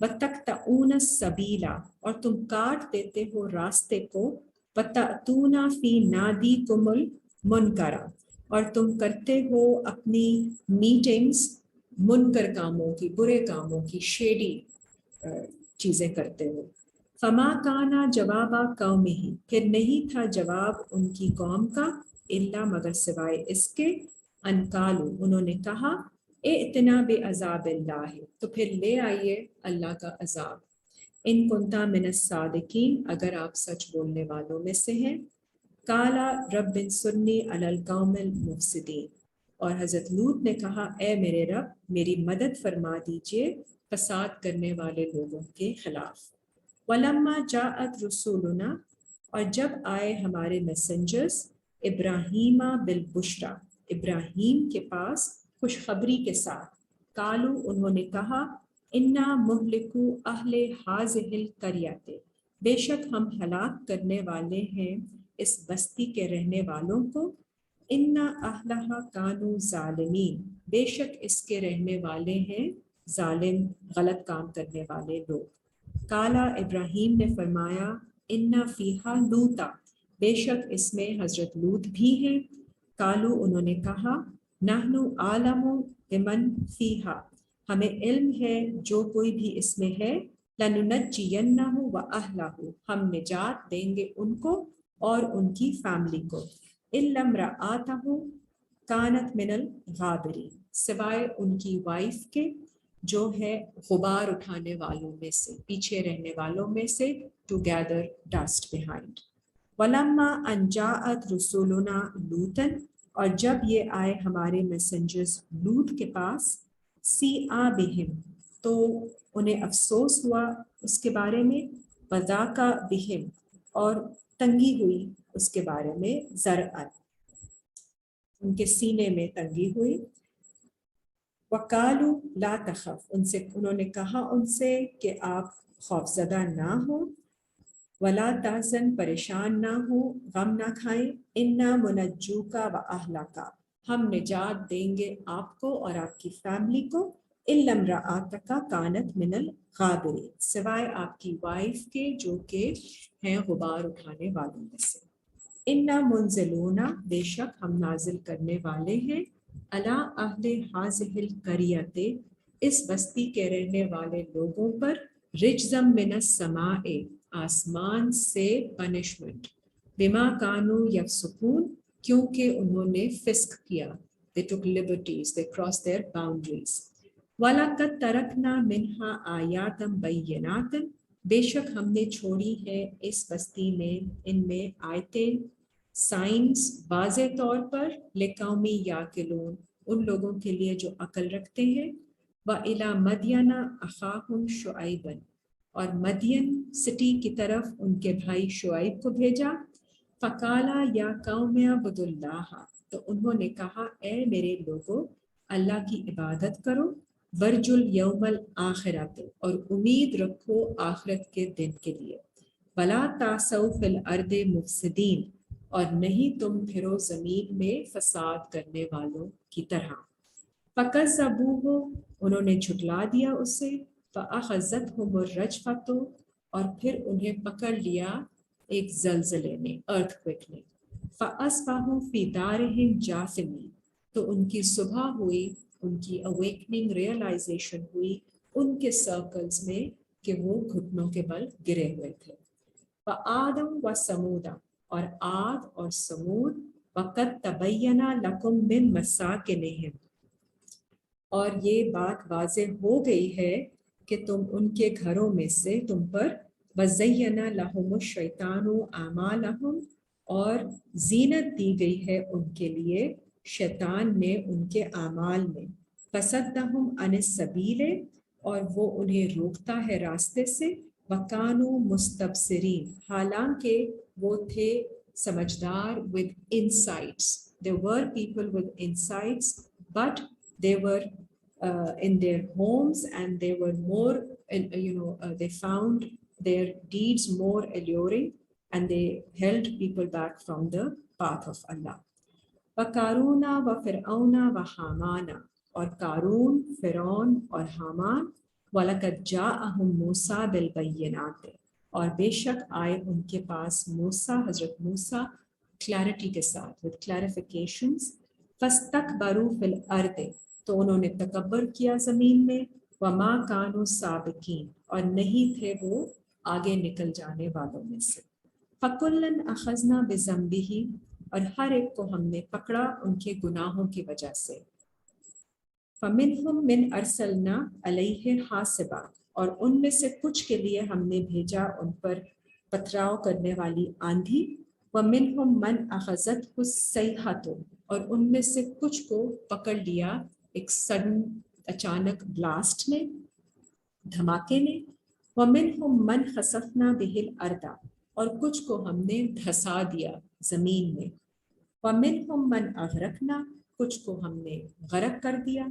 وَتَقْطَعُونَ السَّبِيلَ اور تم کاٹ دیتے ہو راستے کو، وَتَأْتُونَ فِي نَادِيكُمُ الْمُنْكَرَ اور تم کرتے ہو اپنی میٹنگز منکر کاموں کی، برے کاموں کی، شیڈی چیزیں کرتے ہو۔ فما کانا جوابا قومہ پھر نہیں تھا جواب ان کی قوم کا، الا مگر سوائے اس کے، ان قالوا انہوں نے کہا، ائتنا بعذاب اللہ تو پھر لے آئیے اللہ کا عذاب، ان کنتا من الصادقین اگر آپ سچ بولنے والوں میں سے ہیں۔ قالا رب انصرنی علی القوم المفسدین اور حضرت لوط نے کہا، اے میرے رب میری مدد فرما دیجئے فساد کرنے والے لوگوں کے خلاف۔ وَلَمَّا جَاءَتْ رُسُولُنَا اور جب آئے ہمارے میسنجرز، ابراہیم بالبشرا ابراہیم کے پاس خوشخبری کے ساتھ، قالو انہوں نے کہا، انا مہلکو اہل ہذہ القریۃ بے شک ہم ہلاک کرنے والے ہیں اس بستی کے رہنے والوں کو، انا اہلہا کانوا ظالمین بے شک اس کے رہنے والے ہیں ظالم، غلط کام کرنے والے لوگ۔ کالا ابراہیم نے فرمایا، انا فیہا لوطا بے شک اس میں حضرت لوط بھی ہیں۔ کالو انہوں نے کہا، نحن عالم بمن فیہا ہمیں علم ہے جو کوئی بھی اس میں ہے، لننجینہ واہلہ ہم نجات دیں گے ان کو اور ان کی فیملی کو، الا امرأتہ کانت من الغابرین سوائے ان کی وائف کے جو ہے غبار اٹھانے والوں میں سے، پیچھے رہنے والوں میں سے، ٹو گیدر ڈسٹ بیہائنڈ۔ وَلَمَّا أَنْ جَاءَتْ رُسُولُنَا لُوطًا اور جب یہ آئے ہمارے میسنجرز لوط کے پاس، سیئا بہم تو انہیں افسوس ہوا اس کے بارے میں، وَذَاقَ بہم اور تنگی ہوئی اس کے بارے میں، ذرعًا ان کے سینے میں تنگی ہوئی۔ وَقَالُوا لَا تَخَفْ انہوں نے کہا ان سے کہ آپ خوفزدہ نہ ہوں، وَلَا تَحْزَنْ پریشان نہ ہوں، غم نہ کھائیں، اِنَّا مُنَجُّوكَ وَأَهْلَكَ ہم نجات دیں گے آپ کو اور آپ کی فیملی کو، إِلَّا امْرَأَتَكَ كَانَتْ مِنَ الْغَابِرِينَ سوائے آپ کی وائف کے جو کہ ہیں غبار اٹھانے والوں میں سے۔ اِنَّا مُنزِلُونَ بے شک ہم نازل کرنے والے ہیں، علی اہل ہذہ القریۃ اس بستی کے رہنے والے لوگوں پر، رجزم من السماء آسمان سے پنشمنٹ، بما کانوا یفسقون کیونکہ انہوں نے فسق کیا، they took liberties, they crossed their boundaries۔ وَلَقَدْ تَرَكْنَا مِنْهَا آیَاتًا بَیِّنَاتٍ بے شک ہم نے چھوڑی ہے اس بستی میں ان میں آیتیں، سائنس واضح طور پر، لِقَوْمٍ یَعْقِلُونَ ان لوگوں کے لیے جو عقل رکھتے ہیں۔ وَإِلَىٰ مَدْیَنَ أَخَاهُمْ شُعَیْبًا اور مدین سٹی کی طرف ان کے بھائی شعیب کو بھیجا، فَقَالَ يَا قَوْمِ اعْبُدُوا اللَّهَ تو انہوں نے کہا، اے میرے لوگو اللہ کی عبادت کرو، وَارْجُوا الْیَوْمَ الْآخِرَةَ اور امید رکھو آخرت کے دن کے لیے، وَلَا تَعْثَوْا فِي الْأَرْضِ مُفْسِدِينَ اور نہیں تم پھرو زمین میں فساد کرنے والوں کی طرح۔ فَكَذَّبُوهُ انہوں نے جھٹلا دیا اسے، فَأَخَذَتْهُمُ الرَّجْفَةُ اور پھر انہیں پکڑ لیا ایک زلزلے نے، ارتھ نے، فَأَصْبَحُوا فِي دَارِهِمْ جَاثِمِينَ تو ان کی صبح ہوئی، ان کی اویکننگ ریئلائزیشن ہوئی ان کے سرکلز میں کہ وہ گھٹنوں کے بل گرے ہوئے تھے۔ وَعَادٌ وَثَمُودَ اور عاد اور سمود، وَقَدْ تَبَيَّنَ لَكُم مِّن مَّسَاكِنِهِمْ اور یہ بات واضح ہو گئی ہے کہ تم ان کے گھروں میں سے تم پر، وَزَيَّنَ لَهُمُ الشَّيْطَانُ أَعْمَالَهُمْ اور زینت دی گئی ہے ان کے لیے شیطان نے ان کے اعمال میں، فَصَدَّهُمْ عَنِ السَّبِيلِ اور وہ انہیں روکتا ہے راستے سے، وَكَانُوا مُسْتَبْصِرِينَ حالانکہ وہ تھے سمجھدار with insights، they were people with insights but they were in their homes and they were more they found their deeds more alluring and they held people back from the path of Allah۔ وَقَارُونَ وَفِرْعَوْنَ وَحَامَانَ اور قارون، فرعون اور حامان، وَلَقَدْ جَاءَهُم مُوسَىٰ بِالْبَيِّنَاتِ، اور بے شک آئے ان کے پاس موسیٰ، حضرت موسیٰ کلیرٹی کے ساتھ with clarifications. فَاسْتَكْبَرُوا فِي الْأَرْضِ، تو انہوں نے تکبر کیا زمین میں، وَمَا كَانُوا سَابِقِينَ، اور نہیں تھے وہ آگے نکل جانے والوں میں سے۔ فَكُلًّا أَخَذْنَا بِذَنبِهِ، اور ہر ایک کو ہم نے پکڑا ان کے گناہوں کی وجہ سے۔ فَمِنْهُمْ مِنْ أَرْسَلْنَا عَلَيْهِ حَاصِبًا، اور ان میں سے کچھ کے لیے ہم نے بھیجا ان پر پتھراؤ کرنے والی آندھی۔ وَمِنْهُمْ مَنْ أَخَذَتْهُ الصَّيْحَةُ، اور ان میں سے کچھ کو پکڑ لیا ایک سڈن اچانک بلاسٹ نے، دھماکے نے۔ وَمِنْهُمْ مَنْ خَسَفْنَا بِهِ الْأَرْضَ، اور کچھ کو ہم نے دھسا دیا زمین میں۔ وَمِنْهُمْ مَنْ أَغْرَقْنَا، کچھ کو ہم نے غرق کر دیا۔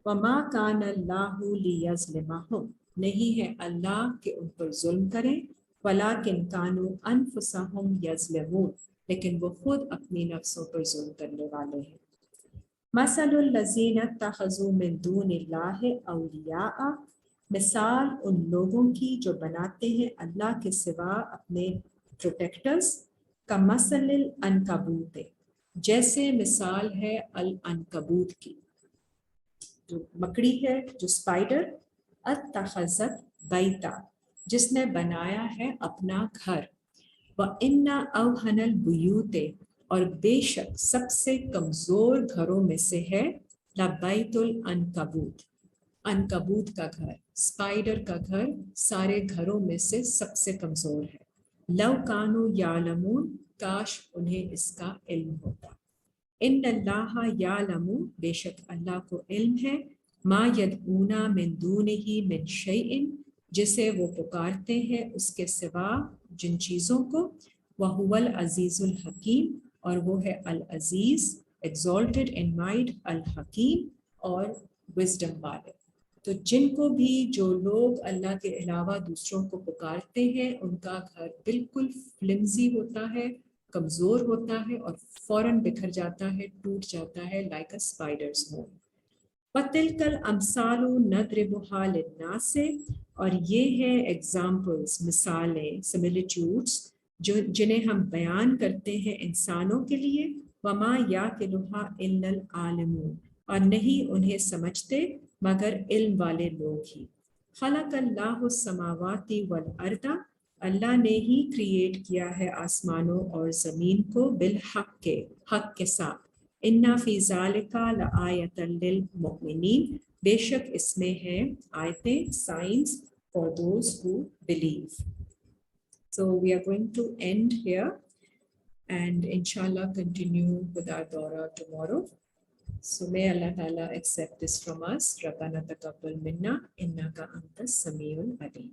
وَمَا كَانَ اللَّهُ لِيَظْلِمَهُمْ، نہیں ہے اللہ کہ ان پر ظلم کریں، وَلَٰكِنْ كَانُوا أَنفُسَهُمْ يَظْلِمُونَ، لیکن وہ خود اپنی نفسوں پر ظلم کرنے والے ہیں۔ مَثَلُ الَّذِينَ اتَّخَذُوا مِن دُونِ اللَّهِ أَوْلِيَاءَ، مثال ان لوگوں کی جو بناتے ہیں اللہ کے سوا اپنے پروٹیکٹرز، کَمَثَلِ الْعَنکَبوتِ، جیسے مثال ہے العنکبوت کی، جو مکڑی ہے، جو اسپائڈر، اتخذت بیتا، جس نے بنایا ہے اپنا گھر، وَإِنَّ أَوْهَنَ الْبُيُوتِ، اور بے شک سب سے کمزور گھروں میں سے ہے لَبَيْتُ الْعَنکبوت، عنکبوت کا گھر، اسپائڈر کا گھر سارے گھروں میں سے سب سے کمزور ہے۔ لَوْ كَانُوا يَعْلَمُونَ، کاش انہیں اس کا علم ہوتا۔ ان اللہ یعلم، بے شک اللہ کو علم ہے، ما یدعون من دونہ من شیء، جسے وہ پکارتے ہیں اس کے سوا جن چیزوں کو، وہو العزیز الحکیم، اور وہ ہے العزیز exalted in might، الحکیم اور wisdom والے۔ تو جن کو بھی جو لوگ اللہ کے علاوہ دوسروں کو پکارتے ہیں ان کا گھر بالکل فلمزی ہوتا ہے، کمزور ہوتا ہے اور فوراً بکھر جاتا ہے، ٹوٹ جاتا ہے، لائک اے اسپائڈرز ہون۔ وَتِلْكَ الْأَمْثَالُ نَضْرِبُهَا لِلنَّاسِ، اور یہ ہے ایگزامپلس، مثالیں، سملیٹیوڈس، جنہیں ہم بیان کرتے ہیں انسانوں کے لیے۔ وَمَا يَعْقِلُهَا إِلَّا الْعَالِمُونَ، اور نہیں انہیں سمجھتے مگر علم والے لوگ ہی۔ خلق اللہ السماوات والارض، اللہ نے ہی کریٹ کیا ہے آسمانوں اور زمین کو، بالحق کے، حق کے ساتھ۔ اِنَّ فِي ذَلِكَ لَآیَةً لِلْمُؤْمِنِينَ، بے شک اس میں ہے آیتیں، signs for those who believe۔ So we are going to end here and inshallah continue with our Dora tomorrow. So may Allah Ta'ala accept this from us. Rabbana taqabbal minna innaka antas samiul alim.